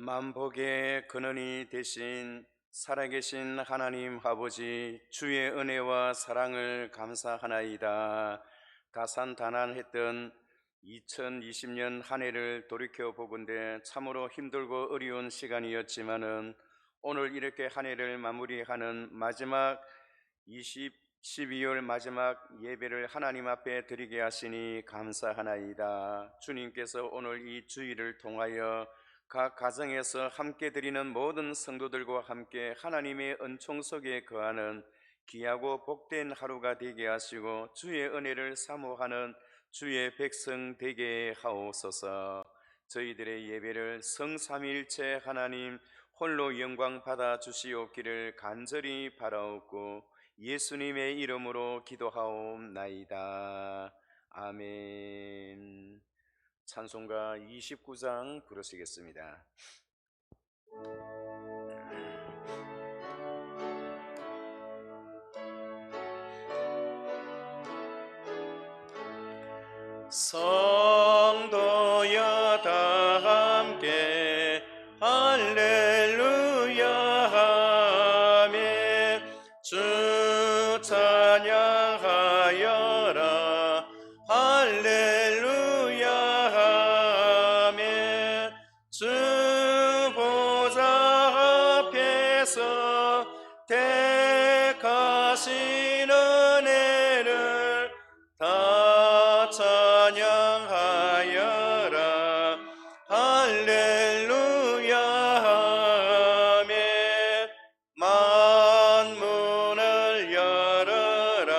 만복의 근원이 되신 살아계신 하나님 아버지, 주의 은혜와 사랑을 감사하나이다. 다산다난했던 2020년 한 해를 돌이켜보건대 참으로 힘들고 어려운 시간이었지만은 오늘 이렇게 한 해를 마무리하는 마지막 12월 마지막 예배를 하나님 앞에 드리게 하시니 감사하나이다. 주님께서 오늘 이 주일을 통하여 각 가정에서 함께 드리는 모든 성도들과 함께 하나님의 은총 속에 거하는 귀하고 복된 하루가 되게 하시고 주의 은혜를 사모하는 주의 백성 되게 하옵소서. 저희들의 예배를 성삼위일체 하나님 홀로 영광 받아 주시옵기를 간절히 바라옵고 예수님의 이름으로 기도하옵나이다. 아멘. 찬송가 29장 부르시겠습니다. 성도여 다 함께 할렐루야 하며 주 찬양하여라. 할렐루야 하며 주 보좌 앞에서 택하신 은혜를 다 찬양하여라. 할렐루야 하며 만문을 열어라.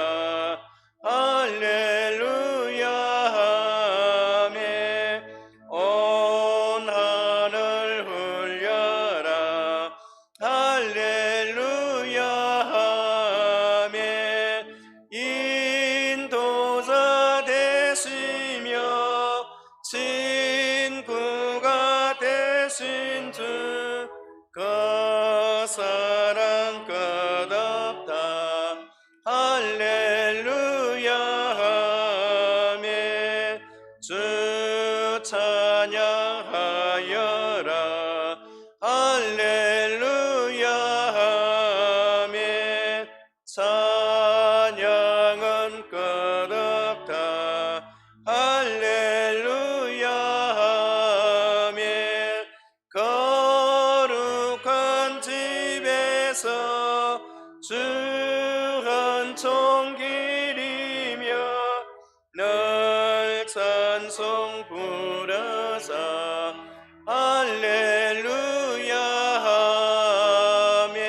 할렐루야 하며 온 하늘 울려라. 할렐루야 하며 인도자 되시며 친구가 되신 주 그 사랑 끝없다. 할렐루야 하며 주 찬양하여라. 할렐루야 하며 찬양은 끝없다. 할렐루야 하며 거룩한 집에서 주 은총 기리며 늘 찬송 부르사. 할렐루야 아멘.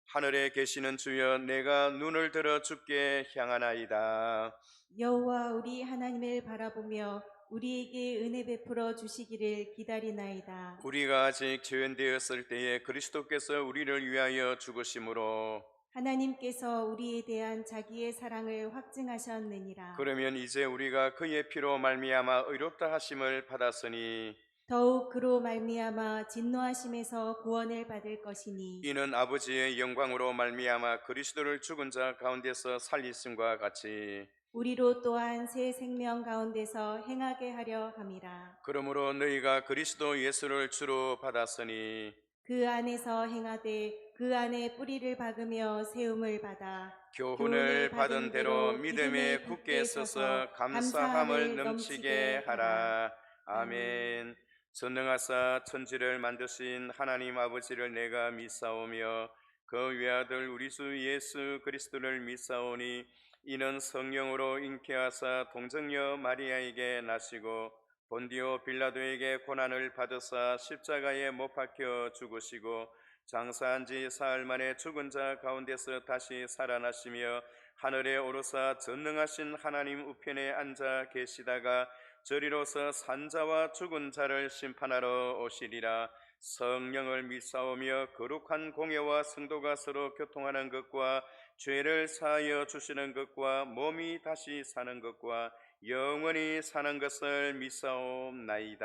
하늘에 계시는 주여, 내가 눈을 들어 주께 향하나이다. 여호와 우리 하나님을 바라보며 우리에게 은혜 베풀어 주시기를 기다리나이다. 우리가 아직 죄인되었을 때에 그리스도께서 우리를 위하여 죽으심으로 하나님께서 우리에 대한 자기의 사랑을 확증하셨느니라. 그러면 이제 우리가 그의 피로 말미암아 의롭다 하심을 받았으니 더욱 그로 말미암아 진노하심에서 구원을 받을 것이니 이는 아버지의 영광으로 말미암아 그리스도를 죽은 자 가운데서 살리심과 같이 우리로 또한 새 생명 가운데서 행하게 하려 함이라. 그러므로 너희가 그리스도 예수를 주로 받았으니 그 안에서 행하되 그 안에 뿌리를 박으며 세움을 받아 교훈을 받은 대로 믿음에 굳게 서서 감사함을 넘치게 하라. 아멘. 전능하사 천지를 만드신 하나님 아버지를 내가 믿사오며 그 외아들 우리 주 예수 그리스도를 믿사오니 이는 성령으로 잉태하사 동정녀 마리아에게 나시고 본디오 빌라도에게 고난을 받으사 십자가에 못 박혀 죽으시고 장사한 지 사흘 만에 죽은 자 가운데서 다시 살아나시며 하늘에 오르사 전능하신 하나님 우편에 앉아 계시다가 저리로서 산자와 죽은 자를 심판하러 오시리라. 성령을 믿사오며 거룩한 공예와 성도가 서로 교통하는 것과 죄를 사하여 주시는 것과 몸이 다시 사는 것과 영원히 사는 것을 믿사옵나이다.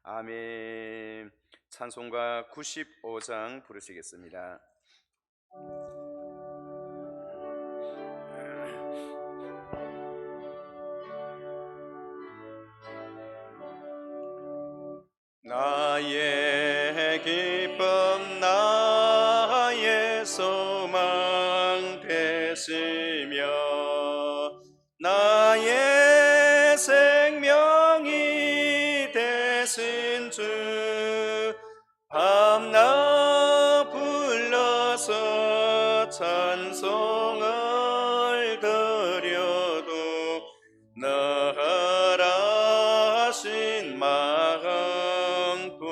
아멘. 찬송가 95장 부르시겠습니다. 나의 기쁨 나의 소망 되시며 나의 생명이 되신 주 밤낮 불러서 찬송을 드려도 너하신 마음뿐일세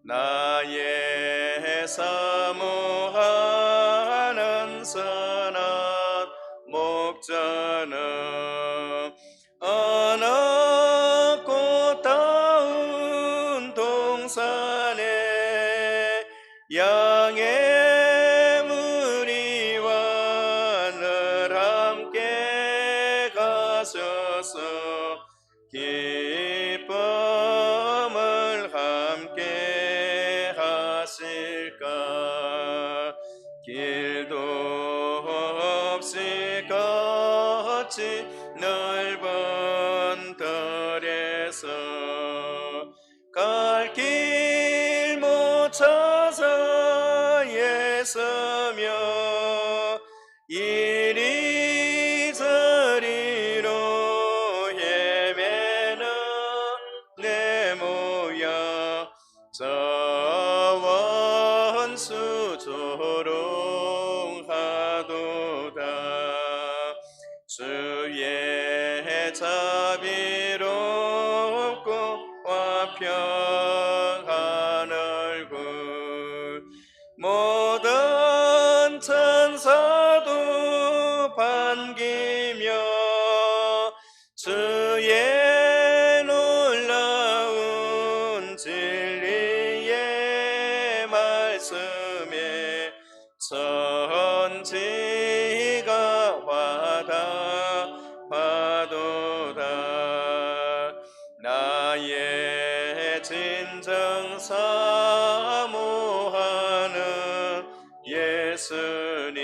나의 사모하는 선한 목자는 어느 꽃다운 동산에 양의 무리와 늘 함께 가셔서 기쁨을 함께 하실까 길도 없이 걷지 넓은 들에서 갈 길 못 찾아 애쓰며 이리저리로 헤매는 내 모양 저 원수 조롱하도다 주의 자비롭고 화평한 얼굴 모든 천사도 반기며 주의 놀라운 진리의 말씀에 천지가 화답하도다 나의 진정 사모하는 예수님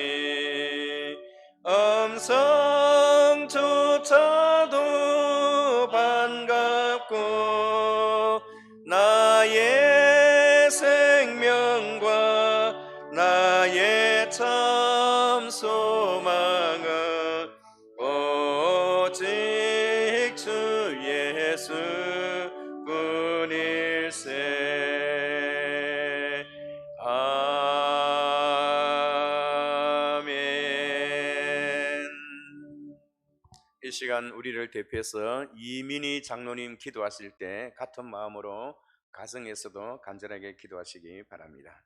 음성조차도 반갑고 나의 생명과 나의 참 소망은 오직 주 예수뿐일세 아멘. 이 시간 우리를 대표해서 이민희 장로님 기도하실 때 같은 마음으로 가정에서도 간절하게 기도하시기 바랍니다.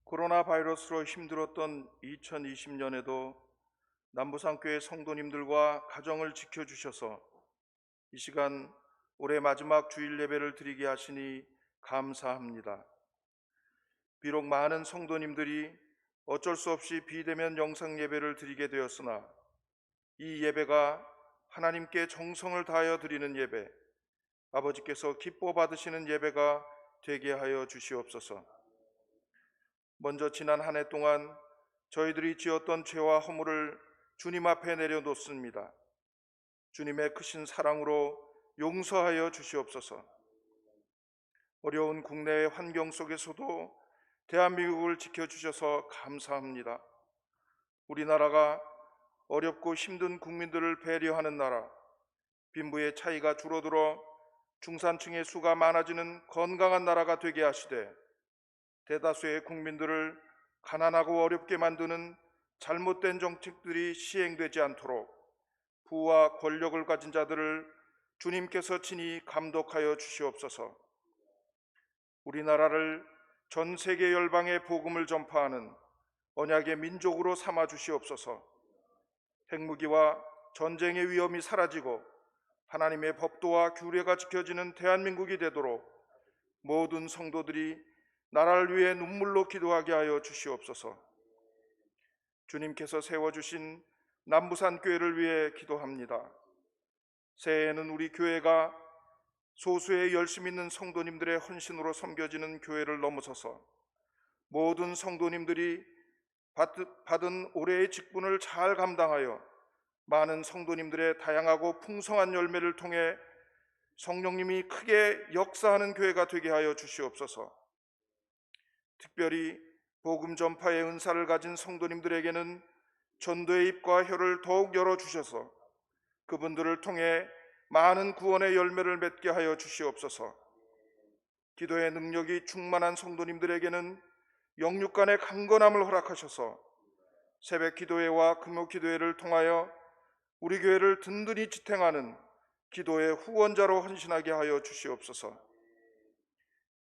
코로나 바이러스로 힘들었던 2020년에도 남부산교회 성도님들과 가정을 지켜주셔서 이 시간 올해 마지막 주일 예배를 드리게 하시니 감사합니다. 비록 많은 성도님들이 어쩔 수 없이 비대면 영상 예배를 드리게 되었으나 이 예배가 하나님께 정성을 다하여 드리는 예배, 아버지께서 기뻐 받으시는 예배가 되게 하여 주시옵소서. 먼저 지난 한 해 동안 저희들이 지었던 죄와 허물을 주님 앞에 내려놓습니다. 주님의 크신 사랑으로 용서하여 주시옵소서. 어려운 국내의 환경 속에서도 대한민국을 지켜주셔서 감사합니다. 우리나라가 어렵고 힘든 국민들을 배려하는 나라, 빈부의 차이가 줄어들어 중산층의 수가 많아지는 건강한 나라가 되게 하시되 대다수의 국민들을 가난하고 어렵게 만드는 잘못된 정책들이 시행되지 않도록 부와 권력을 가진 자들을 주님께서 친히 감독하여 주시옵소서. 우리나라를 전 세계 열방의 복음을 전파하는 언약의 민족으로 삼아 주시옵소서. 핵무기와 전쟁의 위험이 사라지고 하나님의 법도와 규례가 지켜지는 대한민국이 되도록 모든 성도들이 나라를 위해 눈물로 기도하게 하여 주시옵소서. 주님께서 세워주신 남부산 교회를 위해 기도합니다. 새해에는 우리 교회가 소수의 열심 있는 성도님들의 헌신으로 섬겨지는 교회를 넘어서서 모든 성도님들이 받은 올해의 직분을 잘 감당하여 많은 성도님들의 다양하고 풍성한 열매를 통해 성령님이 크게 역사하는 교회가 되게 하여 주시옵소서. 특별히 복음 전파의 은사를 가진 성도님들에게는 전도의 입과 혀를 더욱 열어주셔서 그분들을 통해 많은 구원의 열매를 맺게 하여 주시옵소서. 기도의 능력이 충만한 성도님들에게는 영육간의 강건함을 허락하셔서 새벽 기도회와 금요 기도회를 통하여 우리 교회를 든든히 지탱하는 기도의 후원자로 헌신하게 하여 주시옵소서.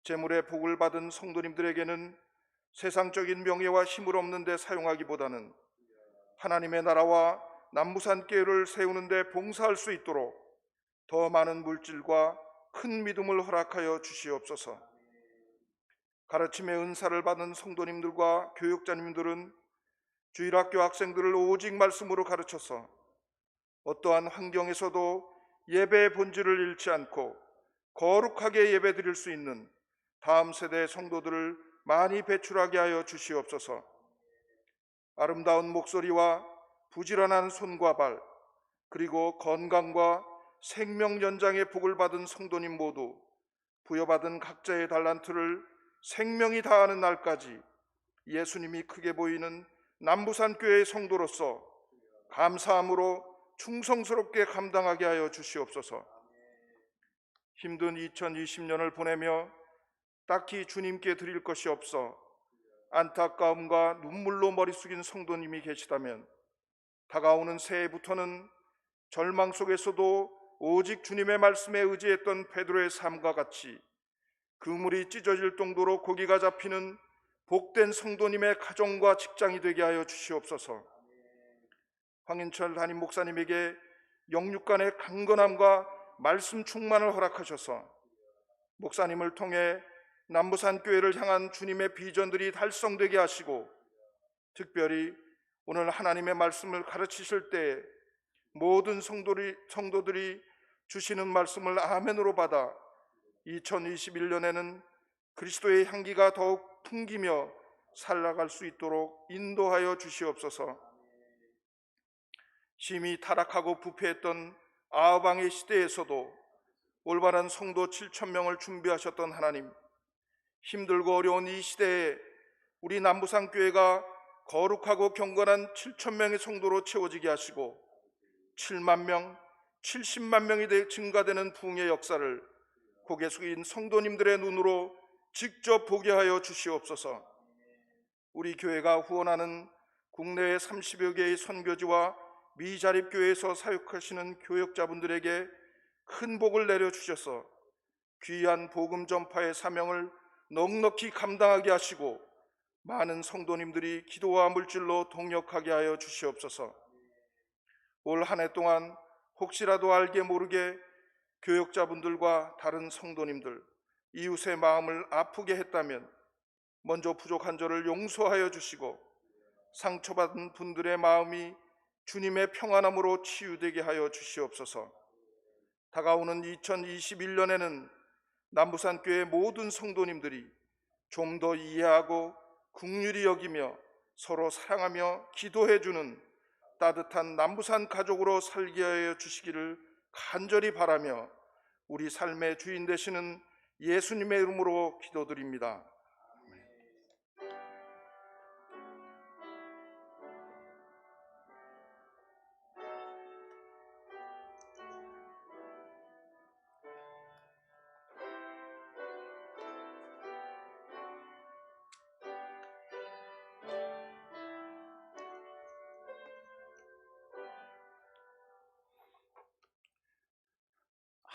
재물의 복을 받은 성도님들에게는 세상적인 명예와 힘을 없는 데 사용하기보다는 하나님의 나라와 남부산교회를 세우는 데 봉사할 수 있도록 더 많은 물질과 큰 믿음을 허락하여 주시옵소서. 가르침의 은사를 받은 성도님들과 교육자님들은 주일학교 학생들을 오직 말씀으로 가르쳐서 어떠한 환경에서도 예배의 본질을 잃지 않고 거룩하게 예배 드릴 수 있는 다음 세대의 성도들을 많이 배출하게 하여 주시옵소서. 아름다운 목소리와 부지런한 손과 발, 그리고 건강과 생명 연장의 복을 받은 성도님 모두 부여받은 각자의 달란트를 생명이 다하는 날까지 예수님이 크게 보이는 남부산교회의 성도로서 감사함으로 충성스럽게 감당하게 하여 주시옵소서. 힘든 2020년을 보내며 딱히 주님께 드릴 것이 없어 안타까움과 눈물로 머리 숙인 성도님이 계시다면 다가오는 새해부터는 절망 속에서도 오직 주님의 말씀에 의지했던 베드로의 삶과 같이 그물이 찢어질 정도로 고기가 잡히는 복된 성도님의 가정과 직장이 되게 하여 주시옵소서. 황인철 담임 목사님에게 영육간의 강건함과 말씀 충만을 허락하셔서 목사님을 통해 남부산교회를 향한 주님의 비전들이 달성되게 하시고, 특별히 오늘 하나님의 말씀을 가르치실 때 모든 성도들이 주시는 말씀을 아멘으로 받아 2021년에는 그리스도의 향기가 더욱 풍기며 살아갈 수 있도록 인도하여 주시옵소서. 심히 타락하고 부패했던 아합왕의 시대에서도 올바른 성도 7,000명을 준비하셨던 하나님, 힘들고 어려운 이 시대에 우리 남부산교회가 거룩하고 경건한 7,000명의 성도로 채워지게 하시고 7만 명, 70만 명이 증가되는 부흥의 역사를 고개 숙인 성도님들의 눈으로 직접 보게 하여 주시옵소서. 우리 교회가 후원하는 국내외 30여 개의 선교지와 미자립교회에서 사역하시는 교역자분들에게 큰 복을 내려주셔서 귀한 복음 전파의 사명을 넉넉히 감당하게 하시고 많은 성도님들이 기도와 물질로 동역하게 하여 주시옵소서. 올 한 해 동안 혹시라도 알게 모르게 교역자분들과 다른 성도님들, 이웃의 마음을 아프게 했다면 먼저 부족한 저를 용서하여 주시고 상처받은 분들의 마음이 주님의 평안함으로 치유되게 하여 주시옵소서. 다가오는 2021년에는 남부산교회 모든 성도님들이 좀 더 이해하고 긍휼히 여기며 서로 사랑하며 기도해주는 따뜻한 남부산 가족으로 살게 하여 주시기를 간절히 바라며 우리 삶의 주인 되시는 예수님의 이름으로 기도드립니다.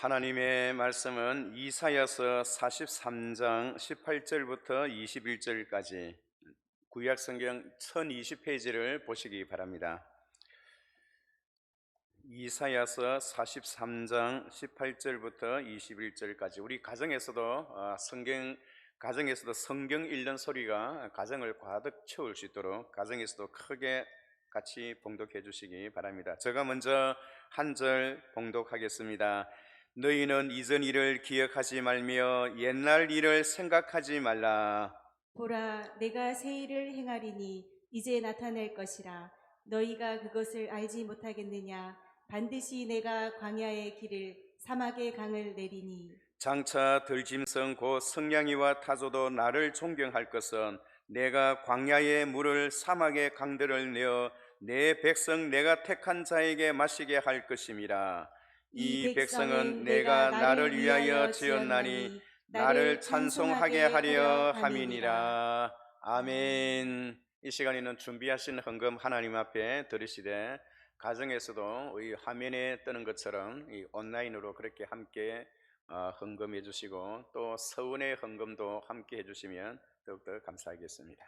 하나님의 말씀은 이사야서 43장 18절부터 21절까지 구약성경 1020페이지를 보시기 바랍니다. 이사야서 43장 18절부터 21절까지 우리 가정에서도 성경 읽는 소리가 가정을 가득 채울 수 있도록 가정에서도 크게 같이 봉독해 주시기 바랍니다. 제가 먼저 한 절 봉독하겠습니다. 너희는 이전 일을 기억하지 말며 옛날 일을 생각하지 말라. 보라, 내가 새 일을 행하리니 이제 나타낼 것이라. 너희가 그것을 알지 못하겠느냐? 반드시 내가 광야의 길을 사막의 강을 내리니. 장차 들짐승 곧 성냥이와 타조도 나를 존경할 것은 내가 광야의 물을 사막의 강들을 내어 내 백성 내가 택한 자에게 마시게 할 것임이라. 이 이 백성은 백성은 내가 내가 나를 나를 위하여 위하여 지었나니 지었나니 나를 나를 찬송하게 찬송하게 하려 하려 함이니라. 함이니라. 아멘. 이 시간에는 준비하신 헌금 하나님 앞에 드리시되, 가정에서도 이 화면에 뜨는 것처럼 이 온라인으로 그렇게 함께 헌금해 주시고, 또 서운의 헌금도 함께 해 주시면 더욱더 감사하겠습니다.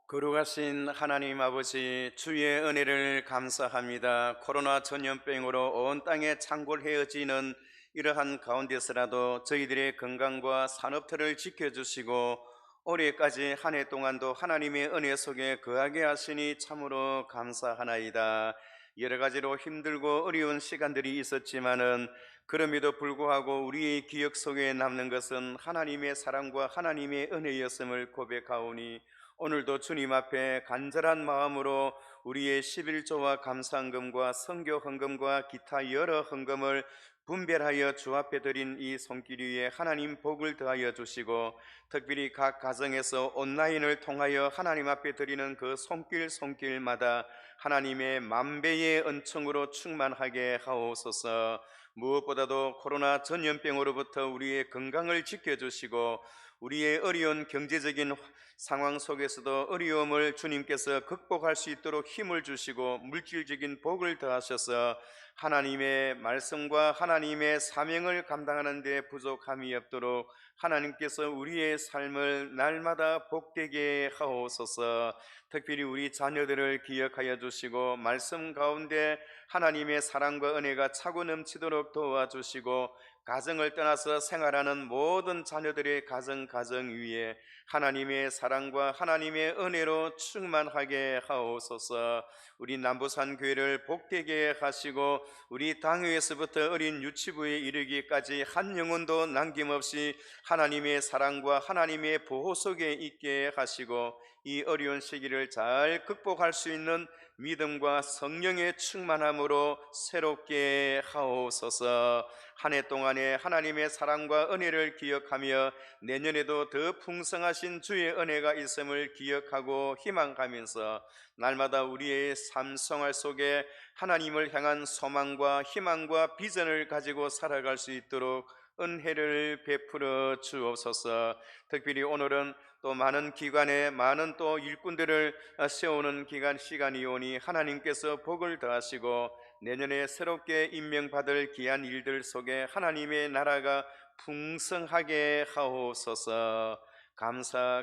거룩하신 하나님 아버지, 주의 은혜를 감사합니다. 코로나 전염병으로 온 땅에 창궐해어지는 이러한 가운데서라도 저희들의 건강과 산업틀을 지켜주시고 올해까지 한 해 동안도 하나님의 은혜 속에 거하게 하시니 참으로 감사하나이다. 여러 가지로 힘들고 어려운 시간들이 있었지만은 그럼에도 불구하고 우리의 기억 속에 남는 것은 하나님의 사랑과 하나님의 은혜였음을 고백하오니, 오늘도 주님 앞에 간절한 마음으로 우리의 11조와 감사헌금과 선교 헌금과 기타 여러 헌금을 분별하여 주 앞에 드린 이 손길 위에 하나님 복을 더하여 주시고, 특별히 각 가정에서 온라인을 통하여 하나님 앞에 드리는 그 손길마다 하나님의 만배의 은총으로 충만하게 하옵소서. 무엇보다도 코로나 전염병으로부터 우리의 건강을 지켜주시고 우리의 어려운 경제적인 상황 속에서도 어려움을 주님께서 극복할 수 있도록 힘을 주시고 물질적인 복을 더하셔서 하나님의 말씀과 하나님의 사명을 감당하는 데 부족함이 없도록 하나님께서 우리의 삶을 날마다 복되게 하옵소서. 특별히 우리 자녀들을 기억하여 주시고 말씀 가운데 하나님의 사랑과 은혜가 차고 넘치도록 도와주시고, 가정을 떠나서 생활하는 모든 자녀들의 가정 위에 하나님의 사랑과 하나님의 은혜로 충만하게 하옵소서. 우리 남부산 교회를 복되게 하시고 우리 당회에서부터 어린 유치부에 이르기까지 한 영혼도 남김없이 하나님의 사랑과 하나님의 보호 속에 있게 하시고 이 어려운 시기를 잘 극복할 수 있는 믿음과 성령의 충만함으로 새롭게 하옵소서. 한 해 동안에 하나님의 사랑과 은혜를 기억하며 내년에도 더 풍성하신 주의 은혜가 있음을 기억하고 희망하면서 날마다 우리의 삶 생활 속에 하나님을 향한 소망과 희망과 비전을 가지고 살아갈 수 있도록 은혜를 베풀어 주옵소서. 특별히 오늘은 또 많은 기관에 많은 또 일꾼들을 세우는 시간이 오니 하나님께서 복을 더하시고 내년에 새롭게 임명받을 귀한 일들 속에 하나님의 나라가 풍성하게 하옵소서.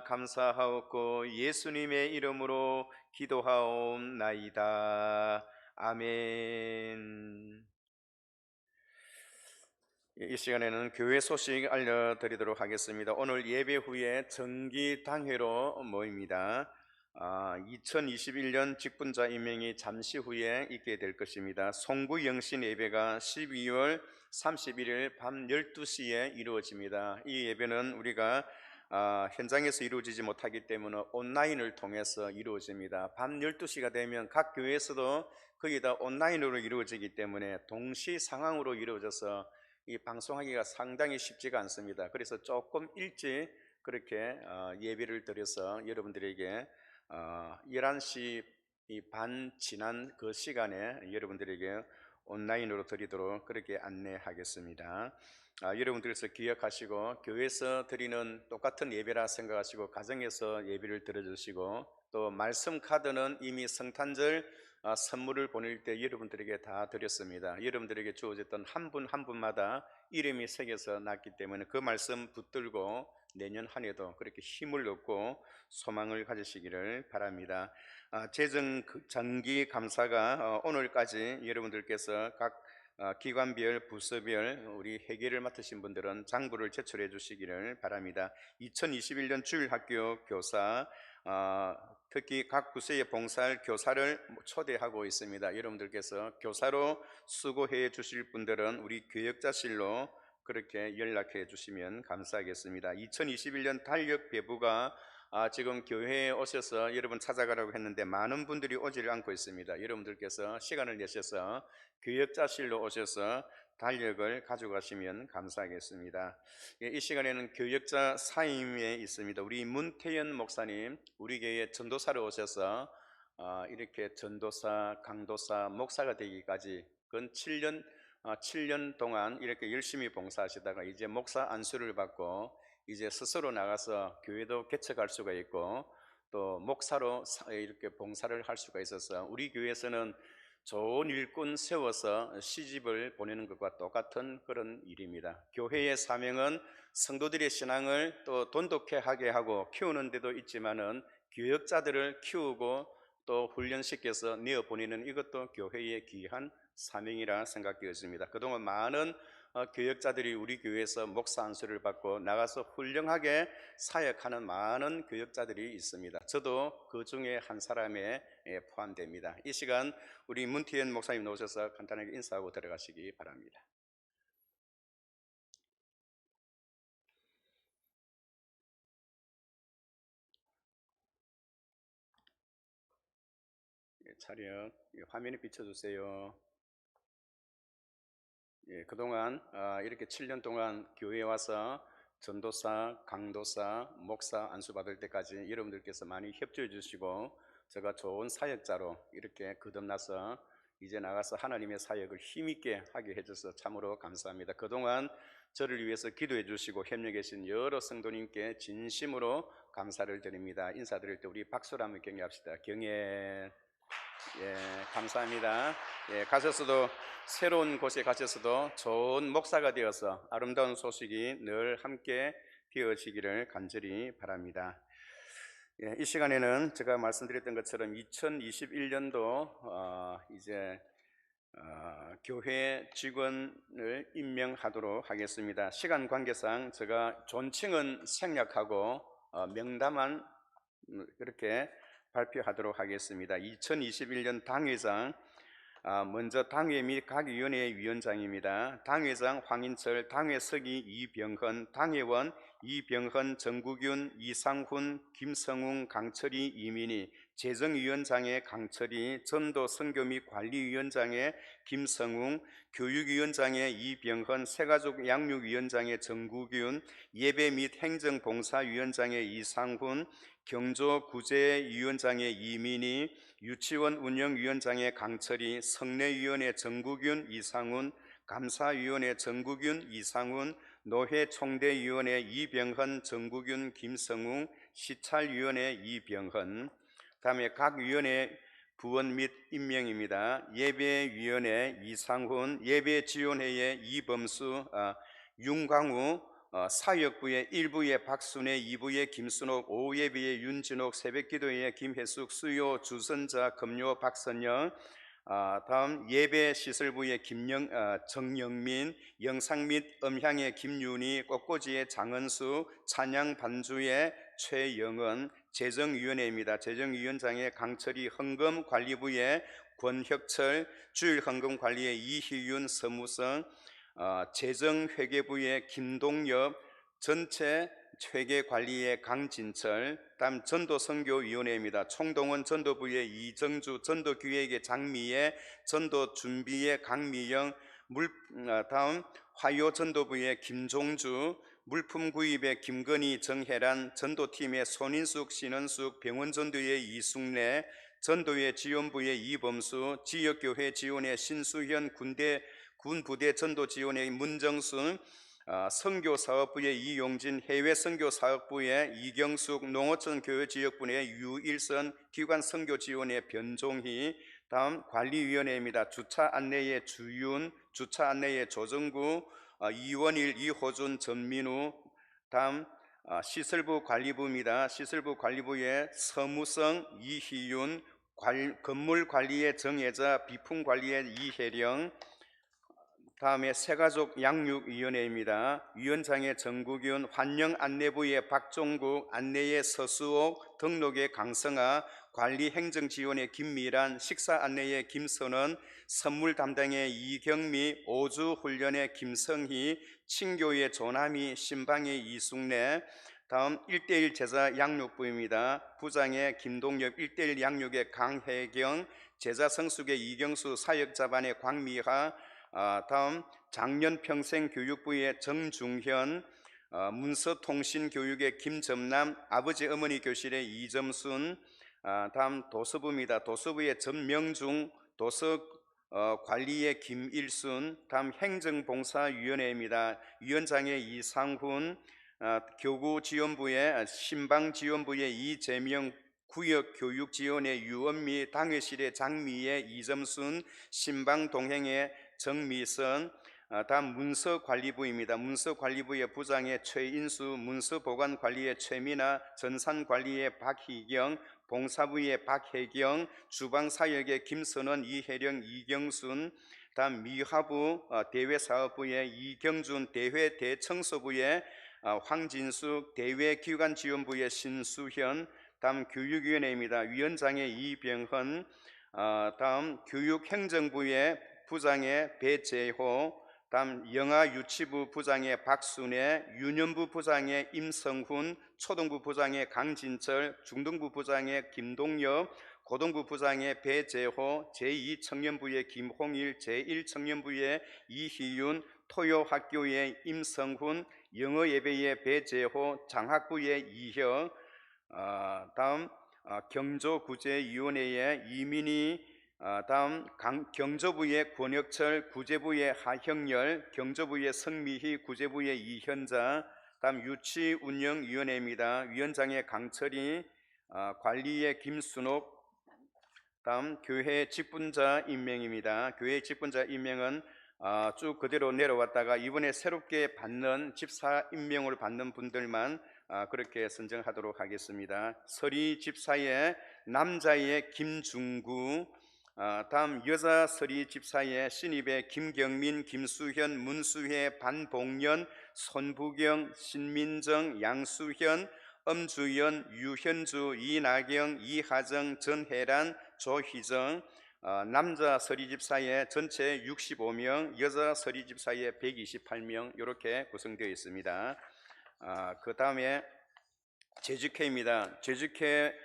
감사하옵고 예수님의 이름으로 기도하옵나이다. 아멘. 이 시간에는 교회 소식 알려드리도록 하겠습니다. 오늘 예배 후에 정기 당회로 모입니다. 2021년 직분자 임명이 잠시 후에 있게 될 것입니다. 송구 영신 예배가 12월 31일 밤 12시에 이루어집니다. 이 예배는 우리가 현장에서 이루어지지 못하기 때문에 온라인을 통해서 이루어집니다. 밤 12시가 되면 각 교회에서도 거의 다 온라인으로 이루어지기 때문에 동시 상황으로 이루어져서 이 방송하기가 상당히 쉽지가 않습니다. 그래서 조금 일찍 그렇게 예배를 드려서 여러분들에게 11시 반 지난 그 시간에 여러분들에게 온라인으로 드리도록 그렇게 안내하겠습니다. 여러분들께서 기억하시고 교회에서 드리는 똑같은 예배라 생각하시고 가정에서 예배를 드려주시고 또 말씀 카드는 이미 성탄절 선물을 보낼 때 여러분들에게 다 드렸습니다. 여러분들에게 주어졌던 한 분 한 분마다 이름이 새겨서 났기 때문에 그 말씀 붙들고 내년 한 해도 그렇게 힘을 얻고 소망을 가지시기를 바랍니다. 재정장기 감사가 오늘까지 여러분들께서 각 기관별, 부서별 우리 회계를 맡으신 분들은 장부를 제출해 주시기를 바랍니다. 2021년 주일학교 교사 특히 각 부서에 봉사할 교사를 초대하고 있습니다. 여러분들께서 교사로 수고해 주실 분들은 우리 교역자실로 그렇게 연락해 주시면 감사하겠습니다. 2021년 달력 배부가 지금 교회에 오셔서 여러분 찾아가라고 했는데 많은 분들이 오지를 않고 있습니다. 여러분들께서 시간을 내셔서 교역자실로 오셔서 달력을 가져가시면 감사하겠습니다. 이 시간에는 교역자 사임에 있습니다. 우리 문태연 목사님 우리 교회 전도사로 오셔서 이렇게 전도사, 강도사, 목사가 되기까지 근 7년 동안 이렇게 열심히 봉사하시다가 이제 목사 안수를 받고 이제 스스로 나가서 교회도 개척할 수가 있고 또 목사로 이렇게 봉사를 할 수가 있어서 우리 교회에서는 좋은 일꾼 세워서 시집을 보내는 것과 똑같은 그런 일입니다. 교회의 사명은 성도들의 신앙을 또 돈독하게 하고 키우는 데도 있지만은 교역자들을 키우고 또 훈련시켜서 내어보내는 이것도 교회의 귀한 사명이라 생각되었습니다. 그동안 많은 교역자들이 우리 교회에서 목사 안수를 받고 나가서 훌륭하게 사역하는 많은 교역자들이 있습니다. 저도 그 중에 한 사람에 포함됩니다. 이 시간 우리 문태현 목사님 나오셔서 간단하게 인사하고 들어가시기 바랍니다. 차렷 화면에 비춰주세요. 그동안 이렇게 7년 동안 교회에 와서 전도사, 강도사, 목사 안수받을 때까지 여러분들께서 많이 협조해 주시고 제가 좋은 사역자로 이렇게 거듭나서 이제 나가서 하나님의 사역을 힘있게 하게 해줘서 참으로 감사합니다. 그동안 저를 위해서 기도해 주시고 협력해 주신 여러 성도님께 진심으로 감사를 드립니다. 인사드릴 때 우리 박수로 한번 경례합시다. 경례. 감사합니다. 가셔서도 새로운 곳에 가셔서도 좋은 목사가 되어서 아름다운 소식이 늘 함께 되어지기를 간절히 바랍니다. 이 시간에는 제가 말씀드렸던 것처럼 2021년도 이제 교회 직원을 임명하도록 하겠습니다. 시간 관계상 제가 존칭은 생략하고 명단만 그렇게 발표하도록 하겠습니다. 2021년 당회장 먼저 당회 및 각 위원회의 위원장입니다. 당회장 황인철, 당회서기 이병헌, 당회원 이병헌, 정국윤, 이상훈, 김성웅, 강철이, 이민희, 재정위원장의 강철이, 전도 선교 및 관리위원장의 김성웅, 교육위원장의 이병헌, 새가족 양육위원장의 정국윤, 예배 및 행정봉사위원장의 이상훈, 경조구제위원장의 이민희, 유치원 운영위원장의 강철이, 성례위원회 정국윤, 이상훈, 감사위원회 정국윤, 이상훈, 노회총대위원회 이병헌, 정국윤, 김성웅, 시찰위원회 이병헌. 다음에 각 위원회 부원 및 임명입니다. 예배위원회 이상훈, 예배지원회의 이범수, 윤광우, 사역부의 1부의 박순애, 2부의 김순옥, 오후예배의 윤진옥, 새벽기도의 김혜숙, 수요 주선자 금요 박선영, 다음 예배시설부의 정영민, 영상 및 음향의 김윤희, 꽃꽂이의 장은수, 찬양 반주의 최영은, 재정위원회입니다. 재정위원장의 강철이, 헌금관리부의 권혁철, 주일헌금관리의 이희윤 서무성, 재정회계부의 김동엽, 전체 회계관리의 강진철, 다음 전도선교위원회입니다. 총동원 전도부의 이정주, 전도기획의 장미애, 전도준비의 강미영, 다음 화요전도부의 김종주, 물품구입의 김건희, 정혜란, 전도팀의 손인숙, 신은숙, 병원전도의 이숙래, 전도회 지원부의 이범수, 지역교회 지원의 신수현, 군부대 전도지원의 문정순, 선교사업부의 이용진, 해외선교사업부의 이경숙, 농어촌 교회지역부의 유일선, 기관선교지원의 변종희, 다음 관리위원회입니다. 주차안내의 주윤, 주차안내의 조정구, 이원일, 이호준, 전민우, 다음 시설부 관리부입니다. 시설부 관리부의 서무성, 이희윤, 건물관리의 정혜자, 비품관리의 이혜령, 다음에 새가족 양육위원회입니다. 위원장의 정국윤, 환영안내부의 박종국, 안내의 서수옥, 등록의 강성아, 관리행정지원의 김미란, 식사안내의 김선원, 선물 담당의 이경미, 오주훈련의 김성희, 친교의 조남희, 신방의 이숙래, 다음 1:1 제자 양육부입니다. 부장의 김동엽, 1:1 양육의 강혜경, 제자 성숙의 이경수, 사역자반의 광미하, 다음 장년평생교육부의 정중현, 문서통신교육의 김점남, 아버지 어머니 교실의 이점순, 다음 도서부입니다. 도서부의 전명중, 도서관리의 김일순, 다음 행정봉사위원회입니다. 위원장의 이상훈, 교구지원부의 신방지원부의 이재명, 구역교육지원의 유언미, 당회실의 장미의 이점순, 신방동행의 정미선, 다음 문서관리부입니다. 문서관리부의 부장의 최인수, 문서보관관리의 최민아, 전산관리의 박희경, 봉사부의 박혜경, 주방사역의 김선원, 이혜령, 이경순, 다음 미화부 대외사업부의 이경준, 대회대청소부의 황진숙, 대외기관지원부의 신수현, 다음 교육위원회입니다. 위원장의 이병헌, 다음 교육행정부의 부장의 배재호, 다음 영아유치부 부장의 박순애, 유년부 부장의 임성훈, 초등부 부장의 강진철, 중등부 부장의 김동엽, 고등부 부장의 배재호, 제2청년부의 김홍일, 제1청년부의 이희윤, 토요학교의 임성훈, 영어예배의 배재호, 장학부의 이혀, 다음 경조구제위원회의 이민희, 다음 경조부의 권혁철, 구제부의 하형열, 경조부의 성미희, 구제부의 이현자, 다음 유치운영위원회입니다. 위원장의 강철이, 관리의 김순옥, 다음 교회 직분자 임명입니다. 교회 직분자 임명은 쭉 그대로 내려왔다가 이번에 새롭게 받는 집사 임명을 받는 분들만 그렇게 선정하도록 하겠습니다. 서리 집사의 남자의 김중구, 다음 여자 서리 집사의 신입의 김경민, 김수현, 문수혜, 반봉연, 손부경, 신민정, 양수현, 엄주연, 유현주, 이나경, 이하정, 전혜란, 조희정, 남자 서리집사의 전체 65명, 여자 서리집사의 128명 이렇게 구성되어 있습니다. 그 다음에 재직회입니다. 재직회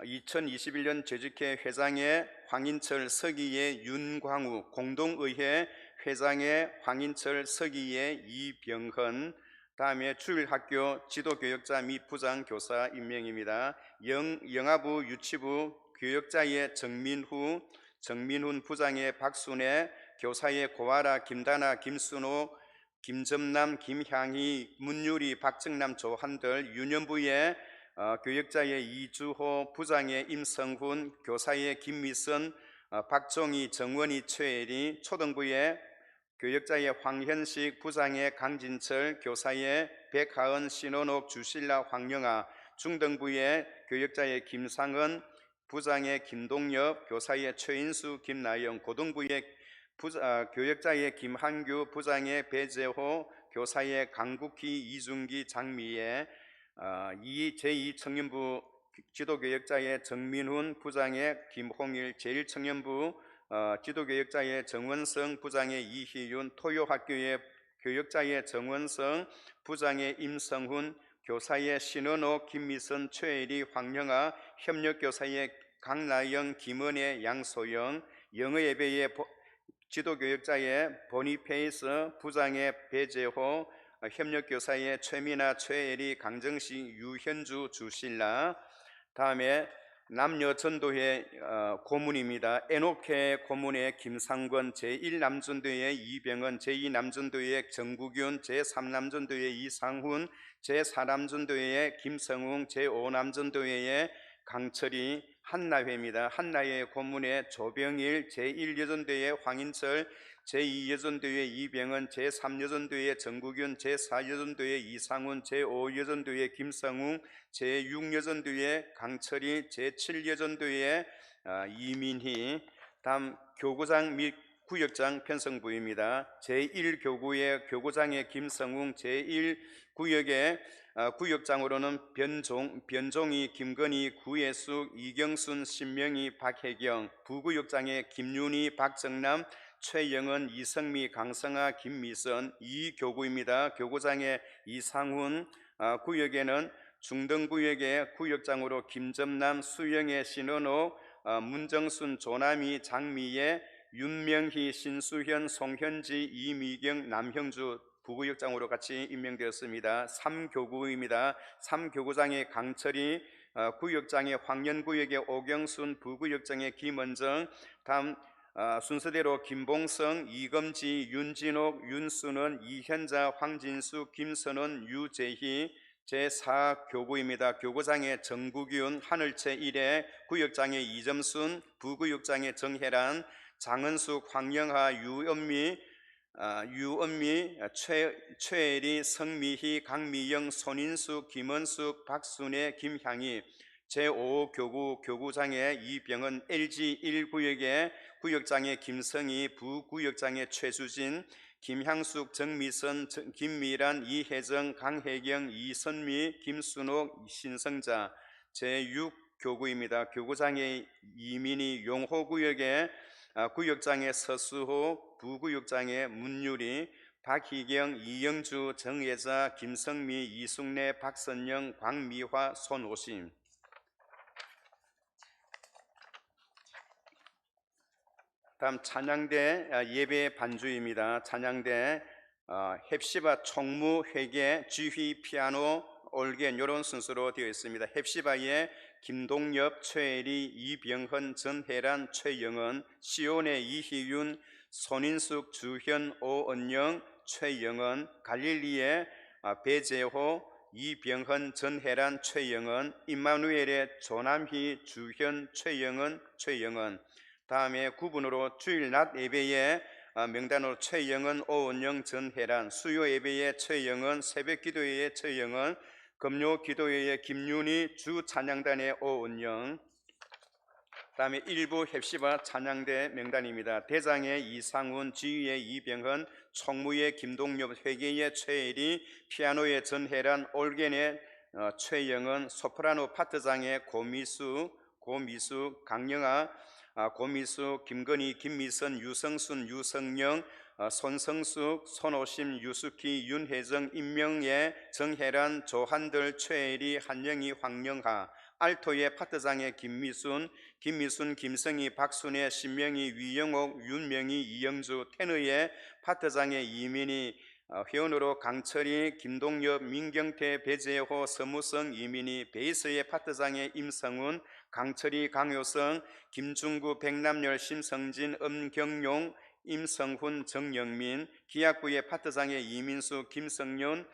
2021년 재직회 회장의 황인철, 서기의 윤광우, 공동의회 회장의 황인철, 서기의 이병헌, 다음에 주일학교 지도교역자 및 부장 교사 임명입니다. 영아부 유치부 교역자의 정민훈 부장의 박순애, 교사의 고아라, 김다나, 김순호, 김점남, 김향희, 문유리, 박정남, 조한들, 유년부의 교역자의 이주호, 부장의 임성훈, 교사의 김미선, 박종희, 정원희, 최혜리, 초등부의 교역자의 황현식, 부장의 강진철, 교사의 백하은, 신원옥, 주실라, 황영아, 중등부의 교역자의 김상은, 부장의 김동엽, 교사의 최인수, 김나영, 고등부의 교역자의 김한규, 부장의 배재호, 교사의 강국희, 이중기, 장미애, 제2청년부 지도교역자의 정민훈, 부장의 김홍일, 제1청년부 지도교역자의 정원성, 부장의 이희윤, 토요학교의 교역자의 정원성, 부장의 임성훈, 교사의 신원호, 김미선, 최혜리, 황영아, 협력교사의 강나영, 김은혜, 양소영, 영어예배의 지도교역자의 보니페이스, 부장의 배재호, 협력교사의 최민아, 최혜리, 강정식, 유현주, 주신라. 다음에 남녀전도회 고문입니다. 에녹회 고문의 김상권, 제1남전도회 이병헌, 제2남전도회 정국윤, 제3남전도회 이상훈, 제4남전도회 김성웅, 제5남전도회 강철이. 한나회입니다. 한나회 고문의 조병일, 제1여전도회 황인철, 제2여전도회 이병헌, 제3여전도회 정국윤, 제4여전도회 이상훈, 제5여전도회 김성웅, 제6여전도회 강철이, 제7여전도회 이민희. 다음 교구장 및 구역장 편성부입니다. 제1교구의 교구장의 김성웅, 제1구역의 구역장으로는 변종희, 김건희, 구예숙, 이경순, 신명희, 박혜경. 부구역장의 김윤희, 박정남, 최영은, 이성미, 강성아, 김미선. 이교구입니다. 교구장의 이상훈. 구역에는 중등구역의 구역장으로 김점남, 수영의 신원호, 문정순, 조남희, 장미애, 윤명희, 신수현, 송현지, 이미경, 남형주 부구역장으로 같이 임명되었습니다. 3교구입니다. 3교구장의 강철이, 구역장의 황연구역의 오경순, 부구역장의 김원정. 다음 순서대로 김봉성, 이검지, 윤진옥, 윤순원, 이현자, 황진수, 김선원, 유재희. 제4교구입니다. 교구장의 정국윤, 하늘채 1회, 구역장의 이점순, 부구역장의 정혜란, 장은숙, 황영하, 유은미, 최혜리, 성미희, 강미영, 손인숙, 김은숙, 박순애, 김향희. 제5교구 교구장의 이병헌, LG 1구역의 구역장의 김성희, 부구역장의 최수진, 김향숙, 정미선, 김미란, 이혜정, 강혜경, 이선미, 김순옥, 신성자. 제6교구입니다. 교구장의 이민희, 용호구역의 구역장의 서수호, 부구역장의 문유리, 박희경, 이영주, 정혜자, 김성미, 이숙래, 박선영, 광미화, 손오심. 다음 찬양대 예배 반주입니다. 찬양대 헵시바 총무, 회계, 지휘, 피아노, 올겐 이런 순서로 되어 있습니다. 헵시바의 김동엽, 최혜리, 이병헌, 전혜란, 최영은, 시온의 이희윤, 손인숙, 주현, 오은영, 최영은, 갈릴리의 배재호, 이병헌, 전혜란, 최영은, 임마누엘의 조남희, 주현, 최영은. 다음에 구분으로 주일 낮 예배의 명단으로 최영은, 오은영, 전혜란, 수요 예배의 최영은, 새벽 기도회의 최영은, 금요 기도회의 김윤희, 주 찬양단의 오은영. 다음에 일부 헵시바 찬양대 명단입니다. 대장의 이상훈, 지휘의 이병헌, 총무의 김동엽, 회계의 최혜리, 피아노의 전혜란, 올겐의 최영은, 소프라노 파트장의 고미수, 강영아, 고미수, 김건희, 김미선, 유성순, 유성영, 손성숙, 손오심, 유숙희, 윤혜정, 임명예, 정혜란, 조한들, 최혜리, 한영희, 황영하. 알토의 파트장의 김미순, 김성희, 박순애, 신명희, 위영옥, 윤명희, 이영주. 테너의 파트장의 이민희, 회원으로 강철이, 김동엽, 민경태, 배재호, 서무성, 이민희. 베이스의 파트장의 임성훈, 강철이, 강효성, 김중구, 백남열, 심성진, 엄경용, 임성훈, 정영민. 기악부의 파트장의 이민수, 김성윤,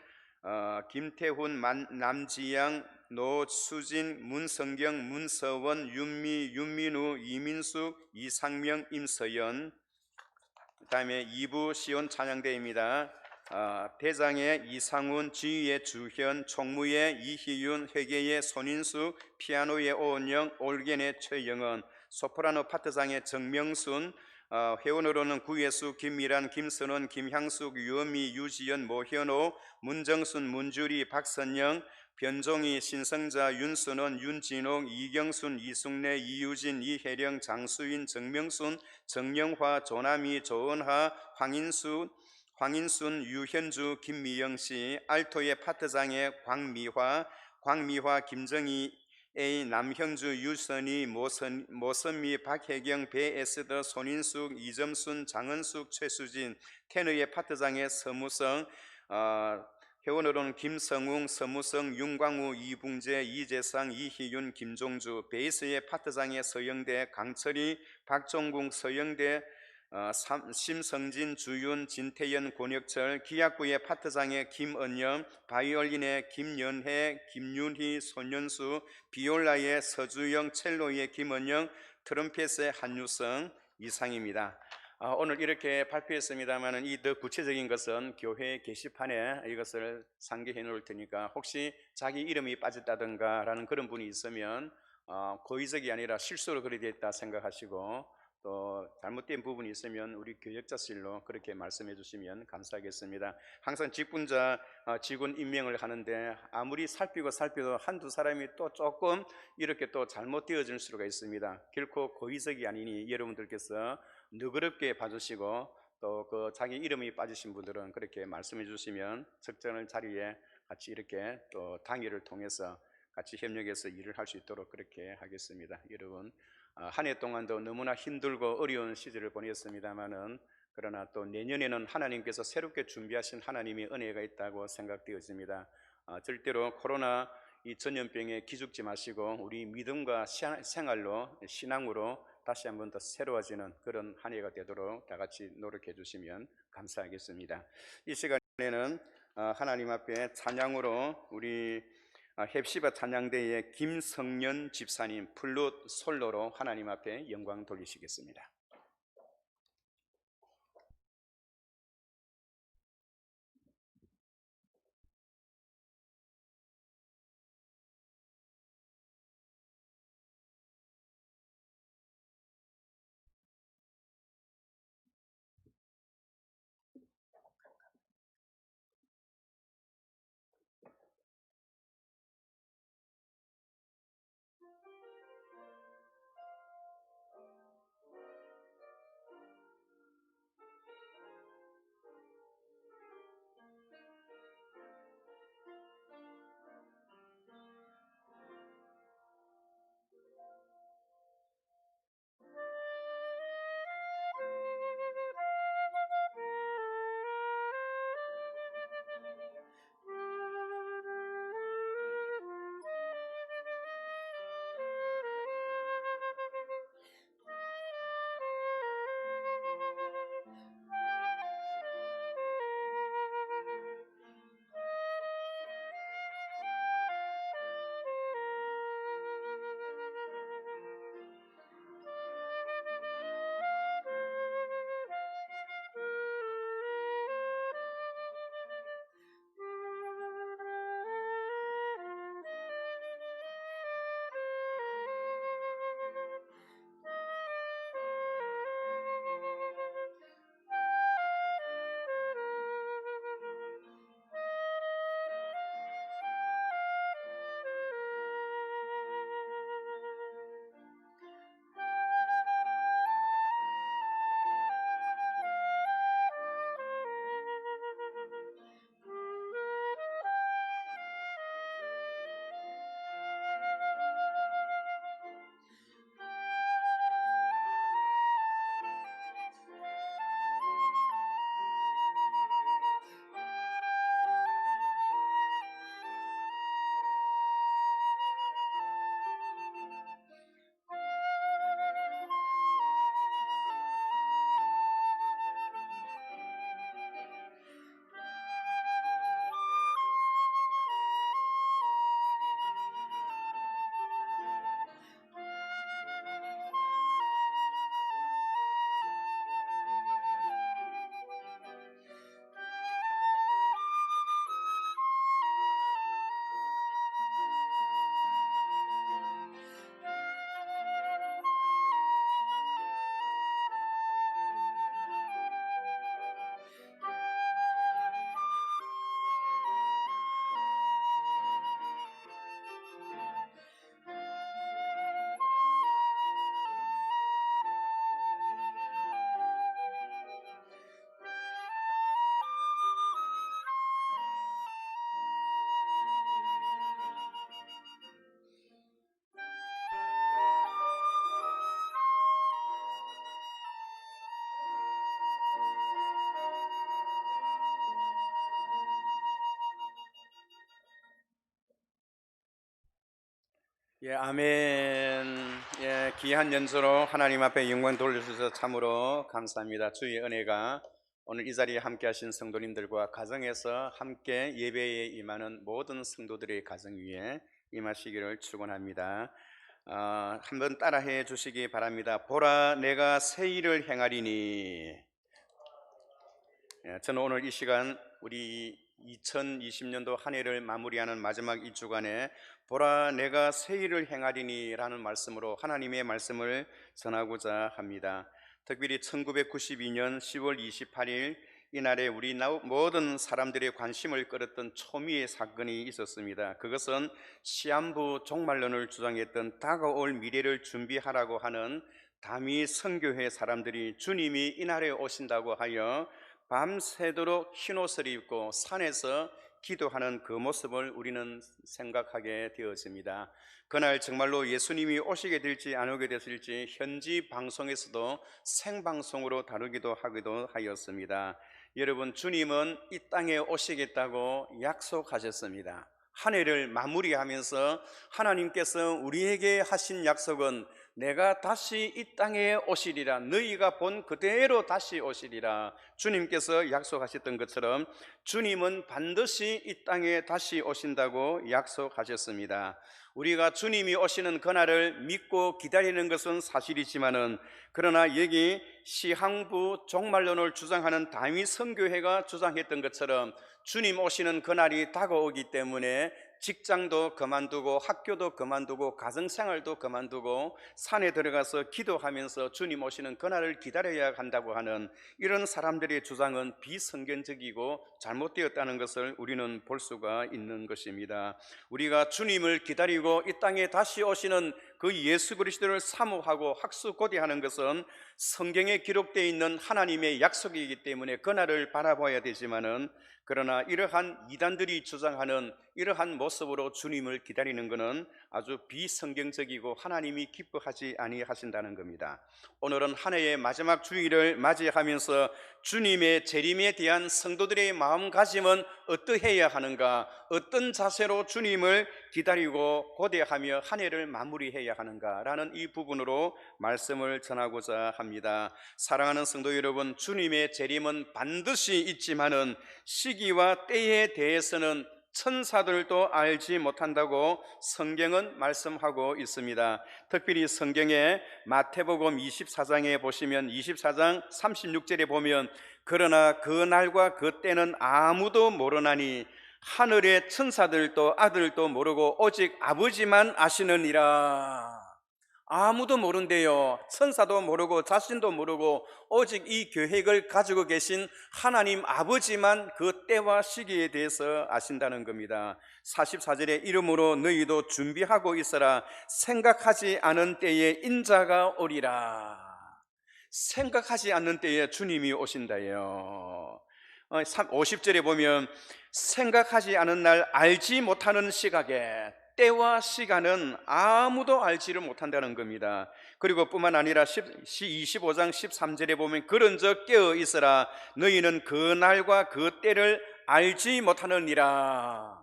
김태훈, 남지양, 노수진, 문성경, 문서원, 윤민우, 이민숙, 이상명, 임서연. 다음에 2부 시온 찬양대입니다. 대장의 이상훈, 지휘의 주현, 총무의 이희윤, 회계의 손인숙, 피아노의 오은영, 올겐의 최영은, 소프라노 파트장의 정명순, 회원으로는 구예수, 김미란, 김선원, 김향숙, 유어미, 유지연, 모현호, 문정순, 문주리, 박선영, 변종희, 신성자, 윤선원, 윤진옥, 이경순, 이숙래, 이유진, 이혜령, 장수인, 정명순, 정영화, 조남희, 조은하, 황인순, 유현주, 김미영씨, 알토의 파트장의 광미화, 김정희, A. 남형주, 유선희, 모선미, 박혜경, 배에스더, 손인숙, 이점순, 장은숙, 최수진, 테너의 파트장의 서무성, 회원으로는 김성웅, 서무성, 윤광우, 이붕재, 이재상, 이희윤, 김종주, 베이스의 파트장의 서영대, 강철희, 박종궁, 서영대, 심성진, 주윤, 진태연, 권혁철, 기악부의 파트장의 김은영, 바이올린의 김연혜, 김윤희, 손연수, 비올라의 서주영, 첼로의 김은영, 트럼펫의 한유성 이상입니다. 오늘 이렇게 발표했습니다만 이 더 구체적인 것은 교회 게시판에 이것을 상기해 놓을 테니까 혹시 자기 이름이 빠졌다든가 라는 그런 분이 있으면 고의적이 아니라 실수로 그렇게 됐다 생각하시고 또 잘못된 부분이 있으면 우리 교역자실로 그렇게 말씀해 주시면 감사하겠습니다. 항상 직분자 직원 임명을 하는데 아무리 살피도 한두 사람이 또 조금 이렇게 또 잘못되어질 수가 있습니다. 결코 고의적이 아니니 여러분들께서 너그럽게 봐주시고 또 그 자기 이름이 빠지신 분들은 그렇게 말씀해 주시면 적절한 자리에 같이 이렇게 또 당의를 통해서 같이 협력해서 일을 할 수 있도록 그렇게 하겠습니다. 여러분 한 해 동안도 너무나 힘들고 어려운 시절을 보냈습니다만은 그러나 또 내년에는 하나님께서 새롭게 준비하신 하나님의 은혜가 있다고 생각되어집니다. 절대로 코로나 이 전염병에 기죽지 마시고 우리 믿음과 생활로 신앙으로 다시 한번 더 새로워지는 그런 한 해가 되도록 다 같이 노력해 주시면 감사하겠습니다. 이 시간에는 하나님 앞에 찬양으로 우리 헵시바 찬양대의 김성년 집사님 플룻 솔로로 하나님 앞에 영광 돌리시겠습니다. 예, 아멘. 예, 귀한 연주로 하나님 앞에 영광 돌려주셔서 참으로 감사합니다. 주의 은혜가 오늘 이 자리에 함께 하신 성도님들과 가정에서 함께 예배에 임하는 모든 성도들의 가정 위에 임하시기를 축원합니다. 한번 따라해 주시기 바랍니다. 보라, 내가 새 일을 행하리니. 예, 저는 오늘 이 시간 우리 2020년도 한 해를 마무리하는 마지막 이 주간에 보라, 내가 새 일을 행하리니 라는 말씀으로 하나님의 말씀을 전하고자 합니다. 특별히 1992년 10월 28일 이날에 우리 모든 사람들의 관심을 끌었던 초미의 사건이 있었습니다. 그것은 시한부 종말론을 주장했던 다가올 미래를 준비하라고 하는 다미 선교회 사람들이 주님이 이날에 오신다고 하여 밤새도록 흰옷을 입고 산에서 기도하는 그 모습을 우리는 생각하게 되었습니다. 그날 정말로 예수님이 오시게 될지 안 오게 됐을지 현지 방송에서도 생방송으로 다루기도 하기도 하였습니다. 여러분, 주님은 이 땅에 오시겠다고 약속하셨습니다. 한 해를 마무리하면서 하나님께서 우리에게 하신 약속은 내가 다시 이 땅에 오시리라, 너희가 본 그대로 다시 오시리라 주님께서 약속하셨던 것처럼 주님은 반드시 이 땅에 다시 오신다고 약속하셨습니다. 우리가 주님이 오시는 그날을 믿고 기다리는 것은 사실이지만은 그러나 여기 시한부 종말론을 주장하는 다미 선교회가 주장했던 것처럼 주님 오시는 그날이 다가오기 때문에 직장도 그만두고 학교도 그만두고 가정생활도 그만두고 산에 들어가서 기도하면서 주님 오시는 그날을 기다려야 한다고 하는 이런 사람들의 주장은 비성경적이고 잘못되었다는 것을 우리는 볼 수가 있는 것입니다. 우리가 주님을 기다리고 이 땅에 다시 오시는 그 예수 그리스도를 사모하고 학수고대하는 것은 성경에 기록되어 있는 하나님의 약속이기 때문에 그날을 바라봐야 되지만은 그러나 이러한 이단들이 주장하는 이러한 모습으로 주님을 기다리는 것은 아주 비성경적이고 하나님이 기뻐하지 아니하신다는 겁니다. 오늘은 한 해의 마지막 주일을 맞이하면서 주님의 재림에 대한 성도들의 마음가짐은 어떠해야 하는가, 어떤 자세로 주님을 기다리고 고대하며 한 해를 마무리해야 하는가라는 이 부분으로 말씀을 전하고자 합니다. 사랑하는 성도 여러분, 주님의 재림은 반드시 있지만은 시기와 때에 대해서는 천사들도 알지 못한다고 성경은 말씀하고 있습니다. 특별히 성경에 마태복음 24장에 보시면 24장 36절에 보면 그러나 그 날과 그 때는 아무도 모르나니 하늘의 천사들도 아들도 모르고 오직 아버지만 아시느니라. 아무도 모른대요. 천사도 모르고 자신도 모르고 오직 이 계획을 가지고 계신 하나님 아버지만 그 때와 시기에 대해서 아신다는 겁니다. 44절에 이름으로 너희도 준비하고 있어라. 생각하지 않은 때에 인자가 오리라. 생각하지 않는 때에 주님이 오신다요. 50절에 보면 생각하지 않은 날 알지 못하는 시각에, 때와 시간은 아무도 알지를 못한다는 겁니다. 그리고 뿐만 아니라 25장 13절에 보면 그런즉 깨어 있으라. 너희는 그 날과 그 때를 알지 못하느니라.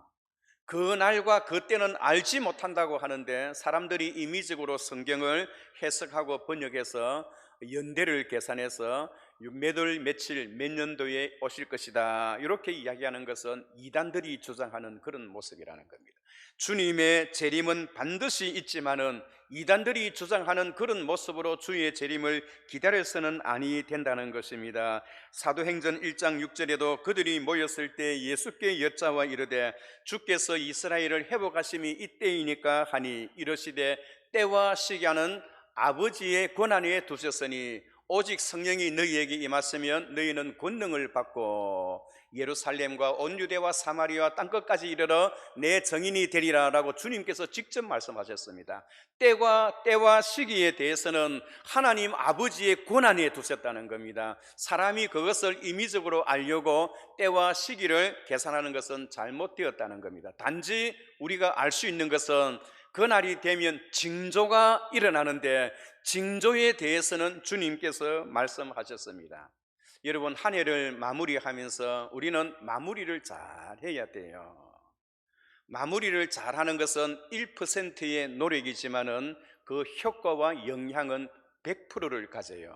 그 날과 그 때는 알지 못한다고 하는데 사람들이 임의적으로 성경을 해석하고 번역해서 연대를 계산해서 몇 월 며칠 몇 년도에 오실 것이다 이렇게 이야기하는 것은 이단들이 주장하는 그런 모습이라는 겁니다. 주님의 재림은 반드시 있지만은 이단들이 주장하는 그런 모습으로 주의 재림을 기다려서는 아니 된다는 것입니다. 사도행전 1장 6절에도 그들이 모였을 때 예수께 여짜와 이르되 주께서 이스라엘을 회복하심이 이때이니까 하니 이르시되 때와 시간은 아버지의 권한에 두셨으니 오직 성령이 너희에게 임하시면 너희는 권능을 받고 예루살렘과 온 유대와 사마리아 땅끝까지 이르러 내 증인이 되리라 라고 주님께서 직접 말씀하셨습니다. 때와 시기에 대해서는 하나님 아버지의 권한에 두셨다는 겁니다. 사람이 그것을 임의적으로 알려고 때와 시기를 계산하는 것은 잘못되었다는 겁니다. 단지 우리가 알 수 있는 것은 그날이 되면 징조가 일어나는데 징조에 대해서는 주님께서 말씀하셨습니다. 여러분, 한 해를 마무리하면서 우리는 마무리를 잘 해야 돼요. 마무리를 잘하는 것은 1%의 노력이지만은 그 효과와 영향은 100%를 가져요.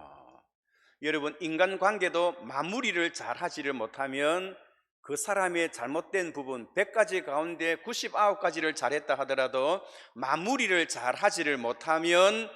여러분, 인간관계도 마무리를 잘하지를 못하면 그 사람의 잘못된 부분 100가지 가운데 99가지를 잘했다 하더라도 마무리를 잘하지를 못하면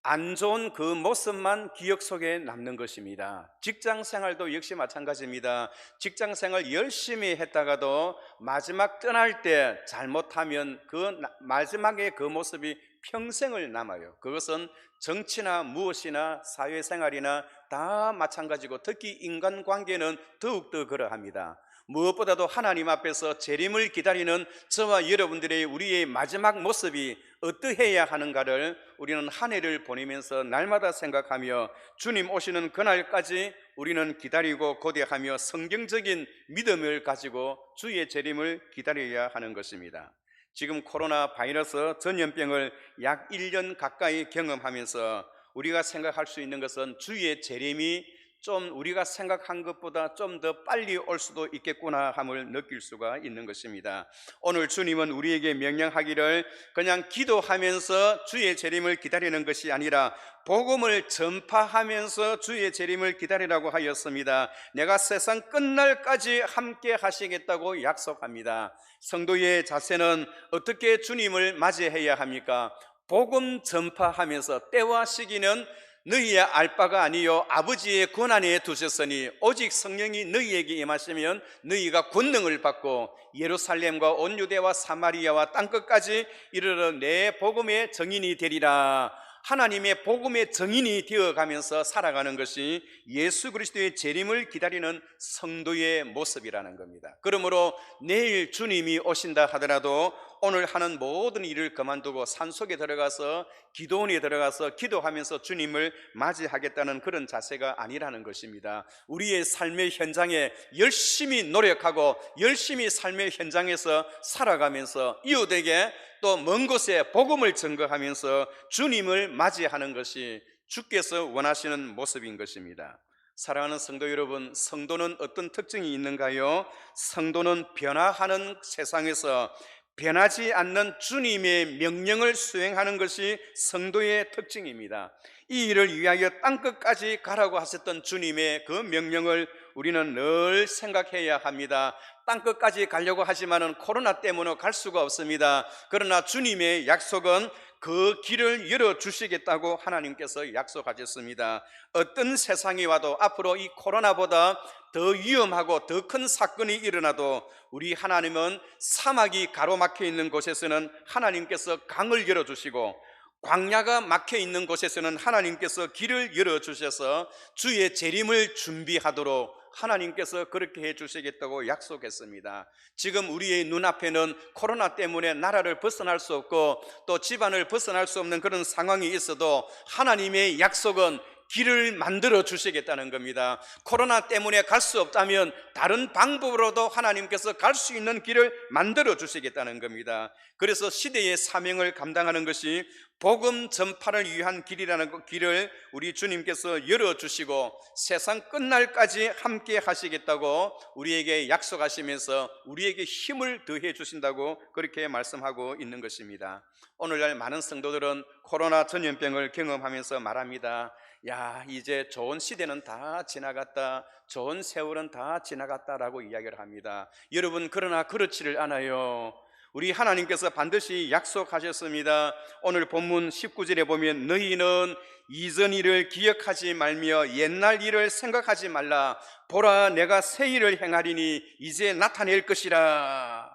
안 좋은 그 모습만 기억 속에 남는 것입니다. 직장 생활도 역시 마찬가지입니다. 직장 생활 열심히 했다가도 마지막 떠날 때 잘못하면 그 마지막에 그 모습이 평생을 남아요. 그것은 정치나 무엇이나 사회생활이나 다 마찬가지고 특히 인간관계는 더욱더 그러합니다. 무엇보다도 하나님 앞에서 재림을 기다리는 저와 여러분들의 우리의 마지막 모습이 어떠해야 하는가를 우리는 한 해를 보내면서 날마다 생각하며 주님 오시는 그날까지 우리는 기다리고 고대하며 성경적인 믿음을 가지고 주의 재림을 기다려야 하는 것입니다. 지금 코로나 바이러스 전염병을 약 1년 가까이 경험하면서 우리가 생각할 수 있는 것은 주의 재림이 좀 우리가 생각한 것보다 좀 더 빨리 올 수도 있겠구나 함을 느낄 수가 있는 것입니다. 오늘 주님은 우리에게 명령하기를 그냥 기도하면서 주의 재림을 기다리는 것이 아니라 복음을 전파하면서 주의 재림을 기다리라고 하였습니다. 내가 세상 끝날까지 함께 하시겠다고 약속합니다. 성도의 자세는 어떻게 주님을 맞이해야 합니까? 복음 전파하면서 때와 시기는 너희의 알 바가 아니요 아버지의 권한에 두셨으니 오직 성령이 너희에게 임하시면 너희가 권능을 받고 예루살렘과 온 유대와 사마리아와 땅끝까지 이르러 내 복음의 증인이 되리라. 하나님의 복음의 증인이 되어가면서 살아가는 것이 예수 그리스도의 재림을 기다리는 성도의 모습이라는 겁니다. 그러므로 내일 주님이 오신다 하더라도 오늘 하는 모든 일을 그만두고 산속에 들어가서 기도원에 들어가서 기도하면서 주님을 맞이하겠다는 그런 자세가 아니라는 것입니다. 우리의 삶의 현장에 열심히 노력하고 열심히 삶의 현장에서 살아가면서 이웃에게 또 먼 곳에 복음을 증거하면서 주님을 맞이하는 것이 주께서 원하시는 모습인 것입니다. 사랑하는 성도 여러분, 성도는 어떤 특징이 있는가요? 성도는 변화하는 세상에서 변하지 않는 주님의 명령을 수행하는 것이 성도의 특징입니다. 이 일을 위하여 땅끝까지 가라고 하셨던 주님의 그 명령을 우리는 늘 생각해야 합니다. 땅끝까지 가려고 하지만은 코로나 때문에 갈 수가 없습니다. 그러나 주님의 약속은 그 길을 열어주시겠다고 하나님께서 약속하셨습니다. 어떤 세상이 와도 앞으로 이 코로나보다 더 위험하고 더 큰 사건이 일어나도 우리 하나님은 사막이 가로막혀 있는 곳에서는 하나님께서 강을 열어주시고 광야가 막혀 있는 곳에서는 하나님께서 길을 열어주셔서 주의 재림을 준비하도록 하나님께서 그렇게 해주시겠다고 약속했습니다. 지금 우리의 눈앞에는 코로나 때문에 나라를 벗어날 수 없고 또 집안을 벗어날 수 없는 그런 상황이 있어도 하나님의 약속은 길을 만들어 주시겠다는 겁니다. 코로나 때문에 갈 수 없다면 다른 방법으로도 하나님께서 갈 수 있는 길을 만들어 주시겠다는 겁니다. 그래서 시대의 사명을 감당하는 것이 복음 전파를 위한 길이라는 길을 우리 주님께서 열어주시고 세상 끝날까지 함께 하시겠다고 우리에게 약속하시면서 우리에게 힘을 더해 주신다고 그렇게 말씀하고 있는 것입니다. 오늘날 많은 성도들은 코로나 전염병을 경험하면서 말합니다. 야, 이제 좋은 시대는 다 지나갔다, 좋은 세월은 다 지나갔다라고 이야기를 합니다. 여러분, 그러나 그렇지를 않아요. 우리 하나님께서 반드시 약속하셨습니다. 오늘 본문 19절에 보면 너희는 이전 일을 기억하지 말며 옛날 일을 생각하지 말라. 보라, 내가 새 일을 행하리니 이제 나타낼 것이라.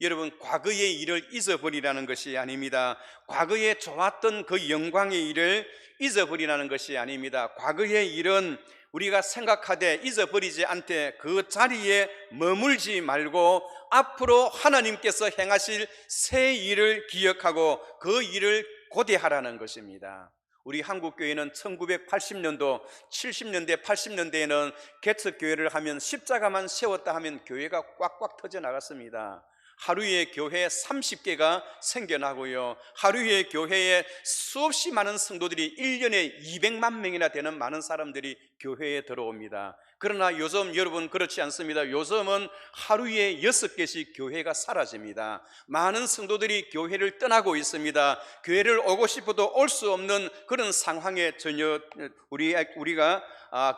여러분, 과거의 일을 잊어버리라는 것이 아닙니다. 과거에 좋았던 그 영광의 일을 잊어버리라는 것이 아닙니다. 과거의 일은 우리가 생각하되 잊어버리지 않되 그 자리에 머물지 말고 앞으로 하나님께서 행하실 새 일을 기억하고 그 일을 고대하라는 것입니다. 우리 한국교회는 1980년도, 70년대, 80년대에는 개척교회를 하면 십자가만 세웠다 하면 교회가 꽉꽉 터져 나갔습니다. 하루에 교회 30개가 생겨나고요, 하루에 교회에 수없이 많은 성도들이 1년에 200만 명이나 되는 많은 사람들이 교회에 들어옵니다. 그러나 요즘 여러분 그렇지 않습니다. 요즘은 하루에 6개씩 교회가 사라집니다. 많은 성도들이 교회를 떠나고 있습니다. 교회를 오고 싶어도 올 수 없는 그런 상황에 전혀 우리가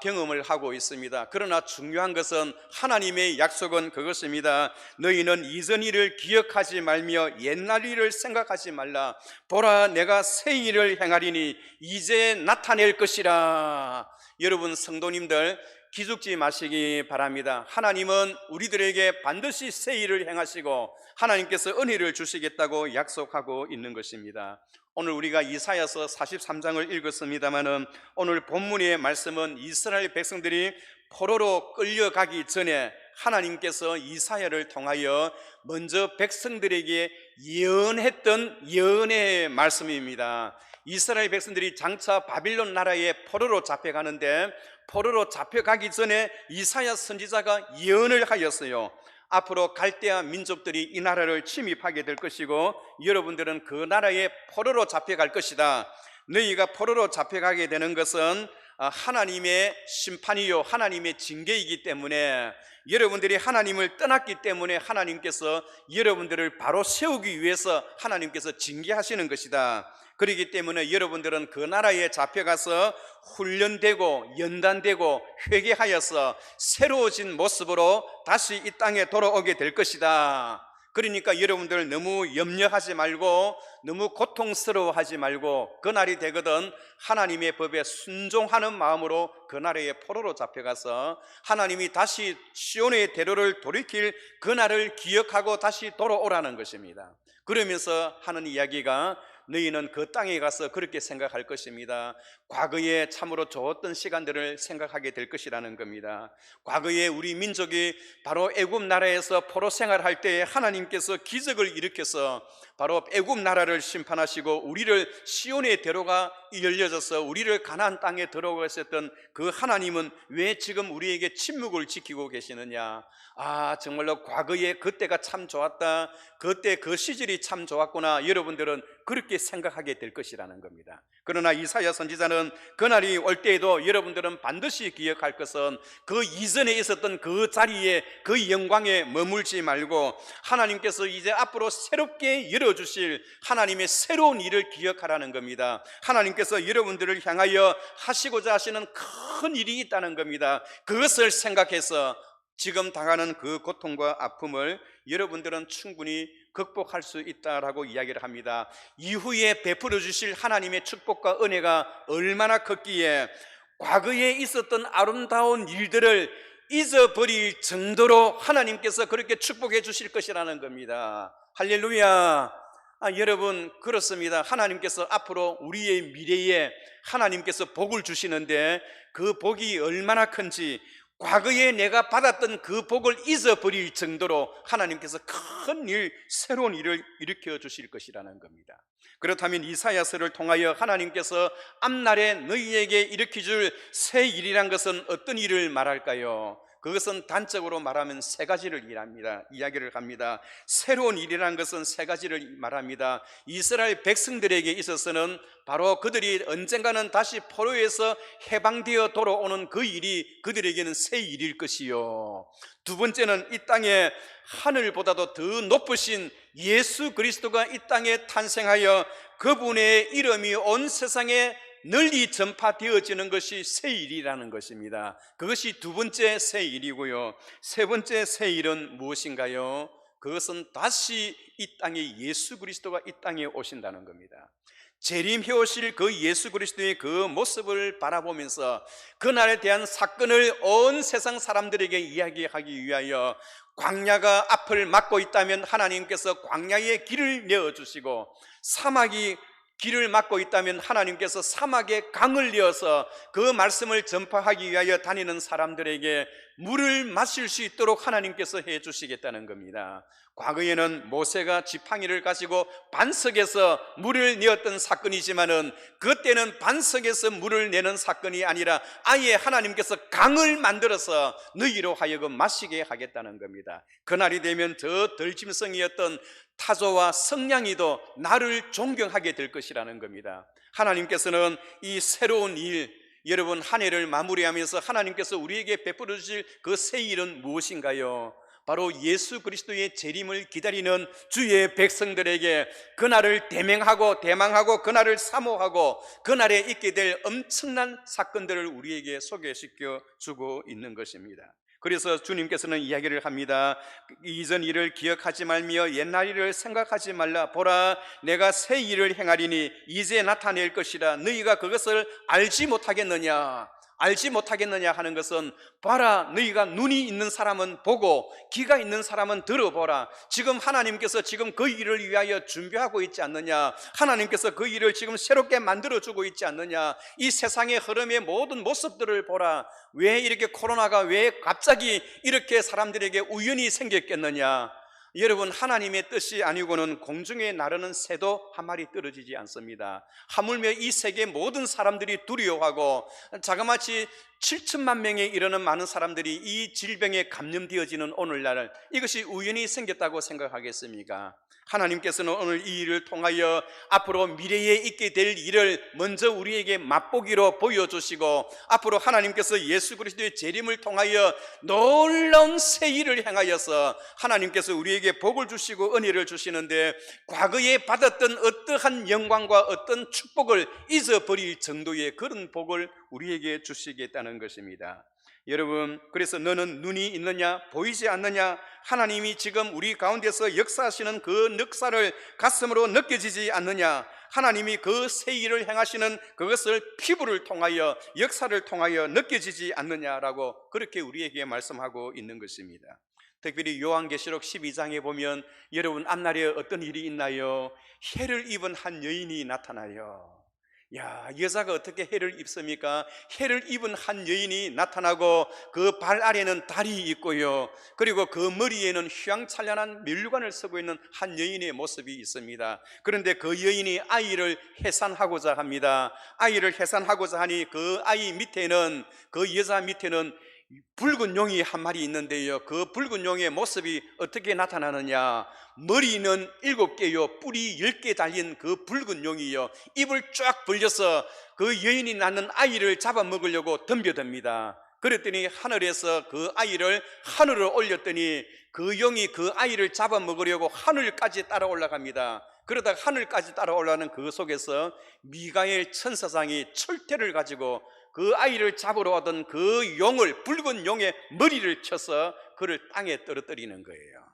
경험을 하고 있습니다. 그러나 중요한 것은 하나님의 약속은 그것입니다. 너희는 이전 일을 기억하지 말며 옛날 일을 생각하지 말라. 보라, 내가 새 일을 행하리니 이제 나타낼 것이라. 여러분 성도님들, 기죽지 마시기 바랍니다. 하나님은 우리들에게 반드시 새 일을 행하시고 하나님께서 은혜를 주시겠다고 약속하고 있는 것입니다. 오늘 우리가 이사야서 43장을 읽었습니다마는 오늘 본문의 말씀은 이스라엘 백성들이 포로로 끌려가기 전에 하나님께서 이사야를 통하여 먼저 백성들에게 예언했던 예언의 말씀입니다. 이스라엘 백성들이 장차 바빌론 나라에 포로로 잡혀가는데, 포로로 잡혀가기 전에 이사야 선지자가 예언을 하였어요. 앞으로 갈대아 민족들이 이 나라를 침입하게 될 것이고 여러분들은 그 나라에 포로로 잡혀갈 것이다. 너희가 포로로 잡혀가게 되는 것은 하나님의 심판이요 하나님의 징계이기 때문에, 여러분들이 하나님을 떠났기 때문에 하나님께서 여러분들을 바로 세우기 위해서 하나님께서 징계하시는 것이다. 그렇기 때문에 여러분들은 그 나라에 잡혀가서 훈련되고 연단되고 회개하여서 새로워진 모습으로 다시 이 땅에 돌아오게 될 것이다. 그러니까 여러분들 너무 염려하지 말고 너무 고통스러워하지 말고, 그날이 되거든 하나님의 법에 순종하는 마음으로 그 나라에 포로로 잡혀가서 하나님이 다시 시온의 대로를 돌이킬 그날을 기억하고 다시 돌아오라는 것입니다. 그러면서 하는 이야기가, 너희는 그 땅에 가서 그렇게 생각할 것입니다. 과거에 참으로 좋았던 시간들을 생각하게 될 것이라는 겁니다. 과거에 우리 민족이 바로 애굽 나라에서 포로 생활할 때에 하나님께서 기적을 일으켜서 바로 애굽 나라를 심판하시고 우리를 시온의 대로가 열려져서 우리를 가나안 땅에 들어오게 하셨던 그 하나님은 왜 지금 우리에게 침묵을 지키고 계시느냐? 정말로 과거에 그때가 참 좋았다, 그때 그 시절이 참 좋았구나, 여러분들은 그렇게 생각하게 될 것이라는 겁니다. 그러나 이사야 선지자는 그날이 올 때에도 여러분들은 반드시 기억할 것은 그 이전에 있었던 그 자리에, 그 영광에 머물지 말고 하나님께서 이제 앞으로 새롭게 열어주실 하나님의 새로운 일을 기억하라는 겁니다. 하나님께서 여러분들을 향하여 하시고자 하시는 큰 일이 있다는 겁니다. 그것을 생각해서 지금 당하는 그 고통과 아픔을 여러분들은 충분히 극복할 수 있다라고 이야기를 합니다. 이후에 베풀어 주실 하나님의 축복과 은혜가 얼마나 컸기에 과거에 있었던 아름다운 일들을 잊어버릴 정도로 하나님께서 그렇게 축복해 주실 것이라는 겁니다. 할렐루야. 여러분 그렇습니다. 하나님께서 앞으로 우리의 미래에 하나님께서 복을 주시는데 그 복이 얼마나 큰지, 과거에 내가 받았던 그 복을 잊어버릴 정도로 하나님께서 큰 일, 새로운 일을 일으켜 주실 것이라는 겁니다. 그렇다면 이사야서를 통하여 하나님께서 앞날에 너희에게 일으켜 줄 새 일이란 것은 어떤 일을 말할까요? 그것은 단적으로 말하면 세 가지를 이야기를 합니다. 새로운 일이라는 것은 세 가지를 말합니다. 이스라엘 백성들에게 있어서는 바로 그들이 언젠가는 다시 포로에서 해방되어 돌아오는 그 일이 그들에게는 새 일일 것이요, 두 번째는 이 땅에 하늘보다도 더 높으신 예수 그리스도가 이 땅에 탄생하여 그분의 이름이 온 세상에 널리 전파되어지는 것이 새 일이라는 것입니다. 그것이 두 번째 새 일이고요, 세 번째 새 일은 무엇인가요? 그것은 다시 이 땅에 예수 그리스도가 이 땅에 오신다는 겁니다. 재림해 오실 그 예수 그리스도의 그 모습을 바라보면서 그날에 대한 사건을 온 세상 사람들에게 이야기하기 위하여 광야가 앞을 막고 있다면 하나님께서 광야에 길을 내어주시고, 사막이 길을 막고 있다면 하나님께서 사막에 강을 내어서 그 말씀을 전파하기 위하여 다니는 사람들에게 물을 마실 수 있도록 하나님께서 해주시겠다는 겁니다. 과거에는 모세가 지팡이를 가지고 반석에서 물을 내었던 사건이지만은 그때는 반석에서 물을 내는 사건이 아니라 아예 하나님께서 강을 만들어서 너희로 하여금 마시게 하겠다는 겁니다. 그날이 되면 저 덜짐승이었던 타조와 성냥이도 나를 존경하게 될 것이라는 겁니다. 하나님께서는 이 새로운 일, 여러분, 한 해를 마무리하면서 하나님께서 우리에게 베풀어 주실 그 새 일은 무엇인가요? 바로 예수 그리스도의 재림을 기다리는 주의 백성들에게 그날을 대망하고 그날을 사모하고 그날에 있게 될 엄청난 사건들을 우리에게 소개시켜 주고 있는 것입니다. 그래서 주님께서는 이야기를 합니다. 이전 일을 기억하지 말며 옛날 일을 생각하지 말라. 보라, 내가 새 일을 행하리니 이제 나타낼 것이라. 너희가 그것을 알지 못하겠느냐? 알지 못하겠느냐 하는 것은, 봐라, 너희가 눈이 있는 사람은 보고 귀가 있는 사람은 들어보라. 지금 하나님께서 지금 그 일을 위하여 준비하고 있지 않느냐? 하나님께서 그 일을 지금 새롭게 만들어주고 있지 않느냐? 이 세상의 흐름의 모든 모습들을 보라. 왜 이렇게 코로나가 왜 갑자기 이렇게 사람들에게 우연히 생겼겠느냐? 여러분, 하나님의 뜻이 아니고는 공중에 나르는 새도 한 마리 떨어지지 않습니다. 하물며 이 세계 모든 사람들이 두려워하고 자그마치 7천만 명에 이르는 많은 사람들이 이 질병에 감염되어지는 오늘날, 이것이 우연히 생겼다고 생각하겠습니까? 하나님께서는 오늘 이 일을 통하여 앞으로 미래에 있게 될 일을 먼저 우리에게 맛보기로 보여주시고, 앞으로 하나님께서 예수 그리스도의 재림을 통하여 놀라운 새 일을 행하여서 하나님께서 우리에게 복을 주시고 은혜를 주시는데, 과거에 받았던 어떠한 영광과 어떤 축복을 잊어버릴 정도의 그런 복을 우리에게 주시겠다는 것입니다. 여러분, 그래서 너는 눈이 있느냐? 보이지 않느냐? 하나님이 지금 우리 가운데서 역사하시는 그 넉사를 가슴으로 느껴지지 않느냐? 하나님이 그 새 일을 행하시는 그것을 피부를 통하여, 역사를 통하여 느껴지지 않느냐라고 그렇게 우리에게 말씀하고 있는 것입니다. 특별히 요한계시록 12장에 보면 여러분, 앞날에 어떤 일이 있나요? 해를 입은 한 여인이 나타나요. 야, 여자가 어떻게 해를 입습니까? 해를 입은 한 여인이 나타나고 그 발 아래는 달이 있고요, 그리고 그 머리에는 휘황찬란한 면류관을 쓰고 있는 한 여인의 모습이 있습니다. 그런데 그 여인이 아이를 해산하고자 합니다. 아이를 해산하고자 하니 그 아이 밑에는, 그 여자 밑에는 붉은 용이 한 마리 있는데요, 그 붉은 용의 모습이 어떻게 나타나느냐? 머리는 7개요 뿔이 10개 달린 그 붉은 용이요, 입을 쫙 벌려서 그 여인이 낳는 아이를 잡아먹으려고 덤벼듭니다. 그랬더니 하늘에서 그 아이를 하늘로 올렸더니 그 용이 그 아이를 잡아먹으려고 하늘까지 따라 올라갑니다. 그러다가 하늘까지 따라 올라가는 그 속에서 미가엘 천사장이 철퇴를 가지고 그 아이를 잡으러 오던 그 용을, 붉은 용의 머리를 쳐서 그를 땅에 떨어뜨리는 거예요.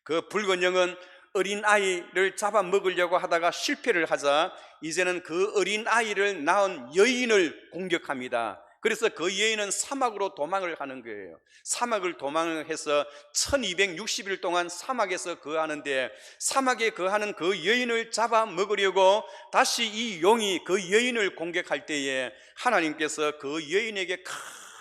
그 붉은 용은 어린 아이를 잡아먹으려고 하다가 실패를 하자 이제는 그 어린 아이를 낳은 여인을 공격합니다. 그래서 그 여인은 사막으로 도망을 하는 거예요. 사막을 도망을 해서 1260일 동안 사막에서 거하는데, 사막에 거하는 그 여인을 잡아먹으려고 다시 이 용이 그 여인을 공격할 때에 하나님께서 그 여인에게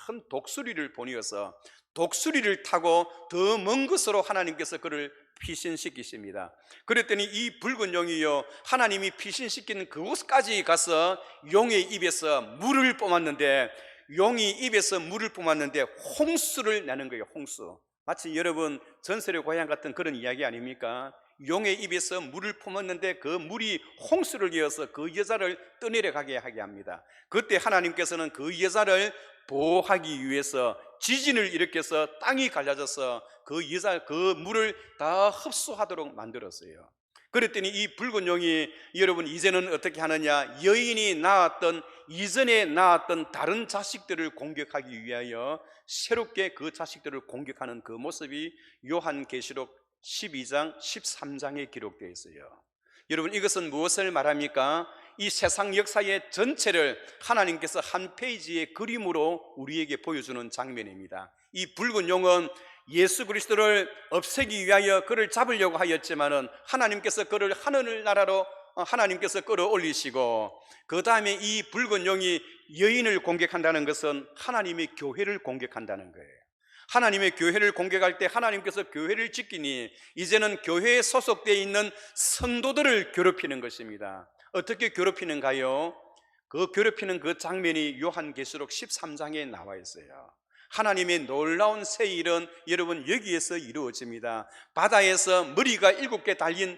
큰 독수리를 보내어서 독수리를 타고 더 먼 곳으로 하나님께서 그를 피신시키십니다. 그랬더니 이 붉은 용이요, 하나님이 피신시킨 그곳까지 가서 용의 입에서 물을 뿜었는데, 용이 입에서 물을 뿜었는데 홍수를 내는 거예요. 홍수. 마치 여러분 전설의 고향 같은 그런 이야기 아닙니까? 용의 입에서 물을 품었는데 그 물이 홍수를 이어서 그 여자를 떠내려가게 하게 합니다. 그때 하나님께서는 그 여자를 보호하기 위해서 지진을 일으켜서 땅이 갈라져서 그 여자 그 물을 다 흡수하도록 만들었어요. 그랬더니 이 붉은 용이 여러분 이제는 어떻게 하느냐? 여인이 낳았던, 이전에 낳았던 다른 자식들을 공격하기 위하여 새롭게 그 자식들을 공격하는 그 모습이 요한계시록 12장 13장에 기록되어 있어요. 여러분, 이것은 무엇을 말합니까? 이 세상 역사의 전체를 하나님께서 한 페이지의 그림으로 우리에게 보여주는 장면입니다. 이 붉은 용은 예수 그리스도를 없애기 위하여 그를 잡으려고 하였지만은 하나님께서 그를 하늘나라로 하나님께서 끌어올리시고, 그 다음에 이 붉은 용이 여인을 공격한다는 것은 하나님의 교회를 공격한다는 거예요. 하나님의 교회를 공격할 때 하나님께서 교회를 지키니 이제는 교회에 소속되어 있는 성도들을 괴롭히는 것입니다. 어떻게 괴롭히는가요? 그 괴롭히는 그 장면이 요한계시록 13장에 나와 있어요. 하나님의 놀라운 새 일은 여러분 여기에서 이루어집니다. 바다에서 머리가 7개 달린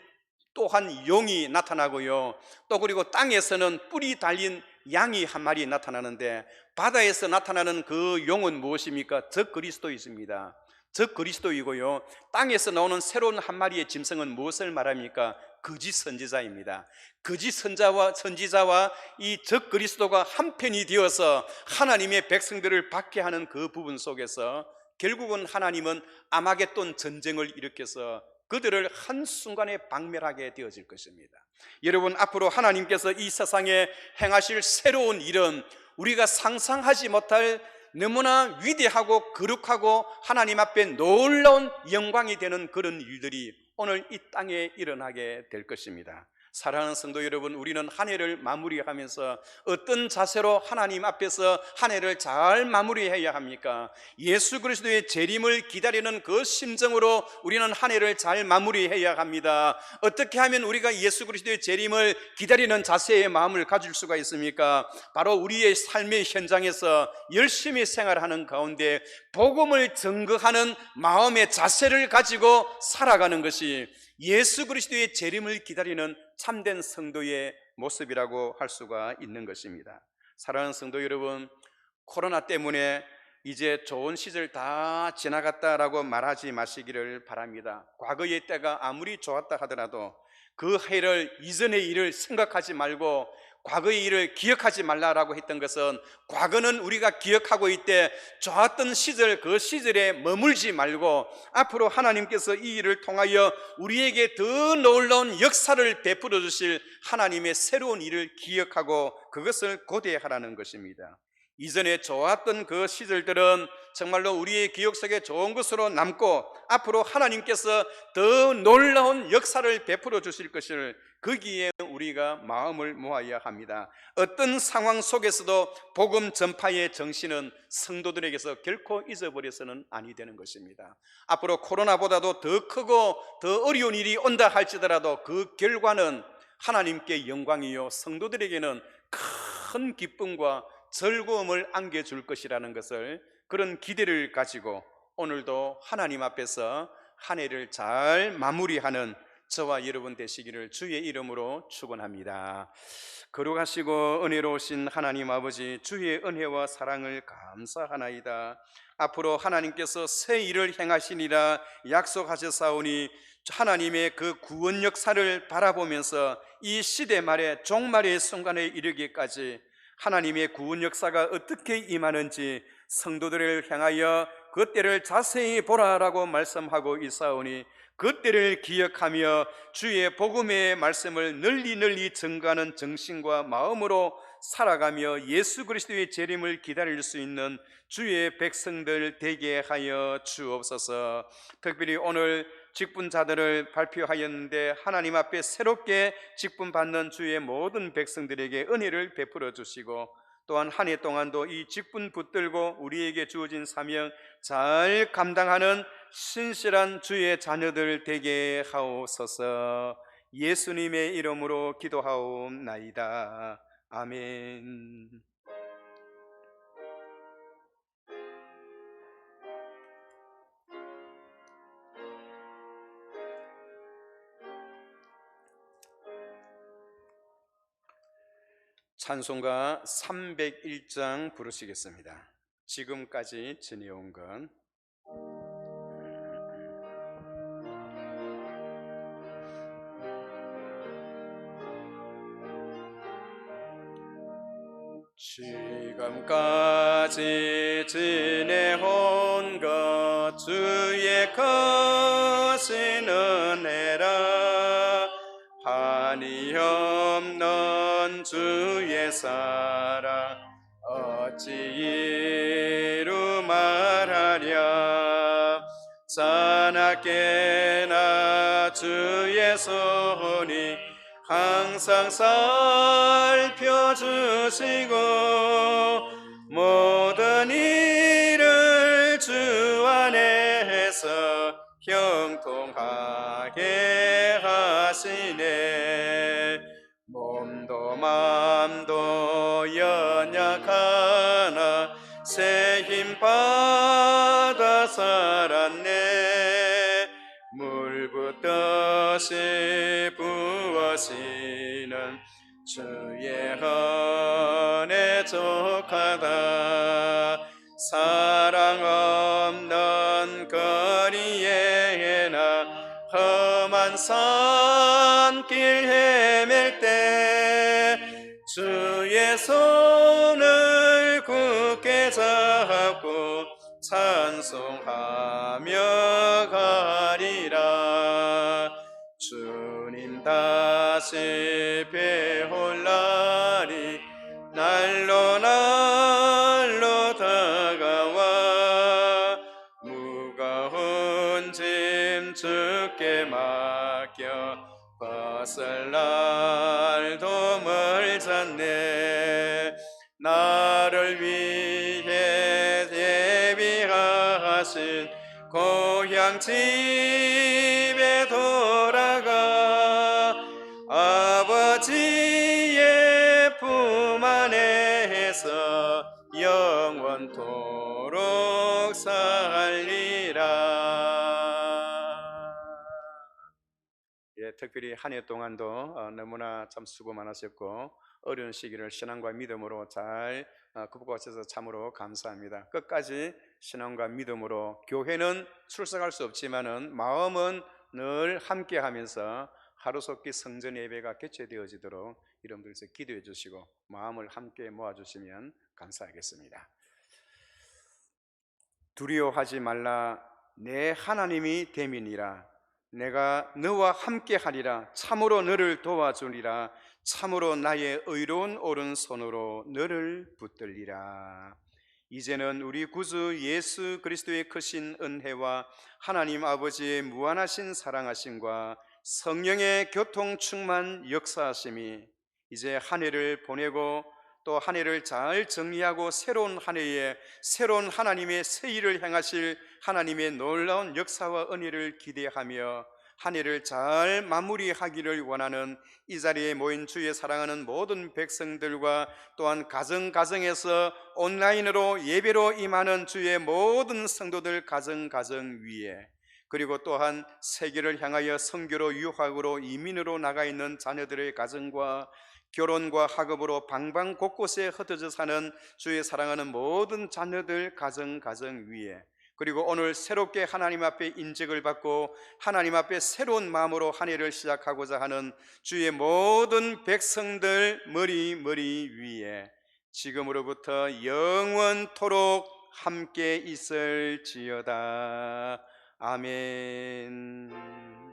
또한 용이 나타나고요, 또 그리고 땅에서는 뿔이 달린 양이 한 마리 나타나는데, 바다에서 나타나는 그 용은 무엇입니까? 적그리스도이십니다. 적그리스도이고요, 땅에서 나오는 새로운 한 마리의 짐승은 무엇을 말합니까? 거짓 선지자입니다. 거짓 선지자와 이 적그리스도가 한편이 되어서 하나님의 백성들을 박해하는 그 부분 속에서 결국은 하나님은 아마겟돈 전쟁을 일으켜서 그들을 한순간에 박멸하게 되어질 것입니다. 여러분, 앞으로 하나님께서 이 세상에 행하실 새로운 일은 우리가 상상하지 못할 너무나 위대하고 거룩하고 하나님 앞에 놀라운 영광이 되는 그런 일들이 오늘 이 땅에 일어나게 될 것입니다. 사랑하는 성도 여러분, 우리는 한 해를 마무리하면서 어떤 자세로 하나님 앞에서 한 해를 잘 마무리해야 합니까? 예수 그리스도의 재림을 기다리는 그 심정으로 우리는 한 해를 잘 마무리해야 합니다. 어떻게 하면 우리가 예수 그리스도의 재림을 기다리는 자세의 마음을 가질 수가 있습니까? 바로 우리의 삶의 현장에서 열심히 생활하는 가운데 복음을 증거하는 마음의 자세를 가지고 살아가는 것이 예수 그리스도의 재림을 기다리는 참된 성도의 모습이라고 할 수가 있는 것입니다. 사랑하는 성도 여러분, 코로나 때문에 이제 좋은 시절 다 지나갔다라고 말하지 마시기를 바랍니다. 과거의 때가 아무리 좋았다 하더라도 그 해를, 이전의 일을 생각하지 말고 과거의 일을 기억하지 말라라고 했던 것은, 과거는 우리가 기억하고 있대 좋았던 시절, 그 시절에 머물지 말고 앞으로 하나님께서 이 일을 통하여 우리에게 더 놀라운 역사를 베풀어 주실 하나님의 새로운 일을 기억하고 그것을 고대하라는 것입니다. 이전에 좋았던 그 시절들은 정말로 우리의 기억 속에 좋은 것으로 남고 앞으로 하나님께서 더 놀라운 역사를 베풀어 주실 것을, 거기에 우리가 마음을 모아야 합니다. 어떤 상황 속에서도 복음 전파의 정신은 성도들에게서 결코 잊어버려서는 아니 되는 것입니다. 앞으로 코로나보다도 더 크고 더 어려운 일이 온다 할지라도 그 결과는 하나님께 영광이요 성도들에게는 큰 기쁨과 즐거움을 안겨줄 것이라는 것을, 그런 기대를 가지고 오늘도 하나님 앞에서 한 해를 잘 마무리하는 저와 여러분 되시기를 주의 이름으로 축원합니다. 거룩하시고 은혜로우신 하나님 아버지, 주의 은혜와 사랑을 감사하나이다. 앞으로 하나님께서 새 일을 행하시니라 약속하셨사오니 하나님의 그 구원 역사를 바라보면서 이 시대 말에 종말의 순간에 이르기까지 하나님의 구원 역사가 어떻게 임하는지 성도들을 향하여 그 때를 자세히 보라라고 말씀하고 있사오니 그 때를 기억하며 주의 복음의 말씀을 널리 증거하는 정신과 마음으로 살아가며 예수 그리스도의 재림을 기다릴 수 있는 주의 백성들 되게 하여 주옵소서. 특별히 오늘 직분자들을 발표하였는데 하나님 앞에 새롭게 직분받는 주의 모든 백성들에게 은혜를 베풀어 주시고, 또한 한 해 동안도 이 직분 붙들고 우리에게 주어진 사명 잘 감당하는 신실한 주의 자녀들 되게 하옵소서. 예수님의 이름으로 기도하옵나이다. 아멘. 찬송가 301장 부르시겠습니다. 지금까지 지내온 건 지금까지 지내온 것 주의 크신 은혜라. 한이 없는 주의 사랑 어찌 이루 말하랴. 자나깨나 주의 손이 항상 살펴주시고 모든 일을 주 안에서 형통하게 하시네. 몸도 맘도 연약하나 새 힘 받아 살았네. 물 붓듯이 부어지는 주의 척하다 사랑 없는 거리에나 험한 산길 헤맬 때 주의 손을 굳게 잡고 찬송하며 가리라. 주님 다시 배올 날이 날로 날로 다가와 무거운 짐 주께 맡겨 벗을 날도 멀잖네. 나를 위해 예비하신 고향 집에 돌아가 아버지의 품 안에서 영원토록 살리라. 예, 특별히 한 해 동안도 너무나 참 수고 많으셨고 어려운 시기를 신앙과 믿음으로 잘 극복하셔서 참으로 감사합니다. 끝까지 신앙과 믿음으로 교회는 출석할 수 없지만은 마음은 늘 함께하면서 하루속히 성전 예배가 개최되어지도록 여러분들께서 기도해 주시고 마음을 함께 모아주시면 감사하겠습니다. 두려워하지 말라. 내 하나님이 됨이니라. 내가 너와 함께하리라. 참으로 너를 도와주리라. 참으로 나의 의로운 오른손으로 너를 붙들리라. 이제는 우리 구주 예수 그리스도의 크신 은혜와 하나님 아버지의 무한하신 사랑하심과 성령의 교통 충만 역사하심이 이제 한 해를 보내고 또 한 해를 잘 정리하고 새로운 한 해에 새로운 하나님의 새 일을 행하실 하나님의 놀라운 역사와 은혜를 기대하며 한 해를 잘 마무리하기를 원하는 이 자리에 모인 주의 사랑하는 모든 백성들과 또한 가정에서 온라인으로 예배로 임하는 주의 모든 성도들 가정 위에 그리고 또한 세계를 향하여 선교로 유학으로 이민으로 나가 있는 자녀들의 가정과 결혼과 학업으로 방방 곳곳에 흩어져 사는 주의 사랑하는 모든 자녀들 가정 위에 그리고 오늘 새롭게 하나님 앞에 인직을 받고 하나님 앞에 새로운 마음으로 한 해를 시작하고자 하는 주의 모든 백성들 머리 위에 지금으로부터 영원토록 함께 있을지어다. 아멘.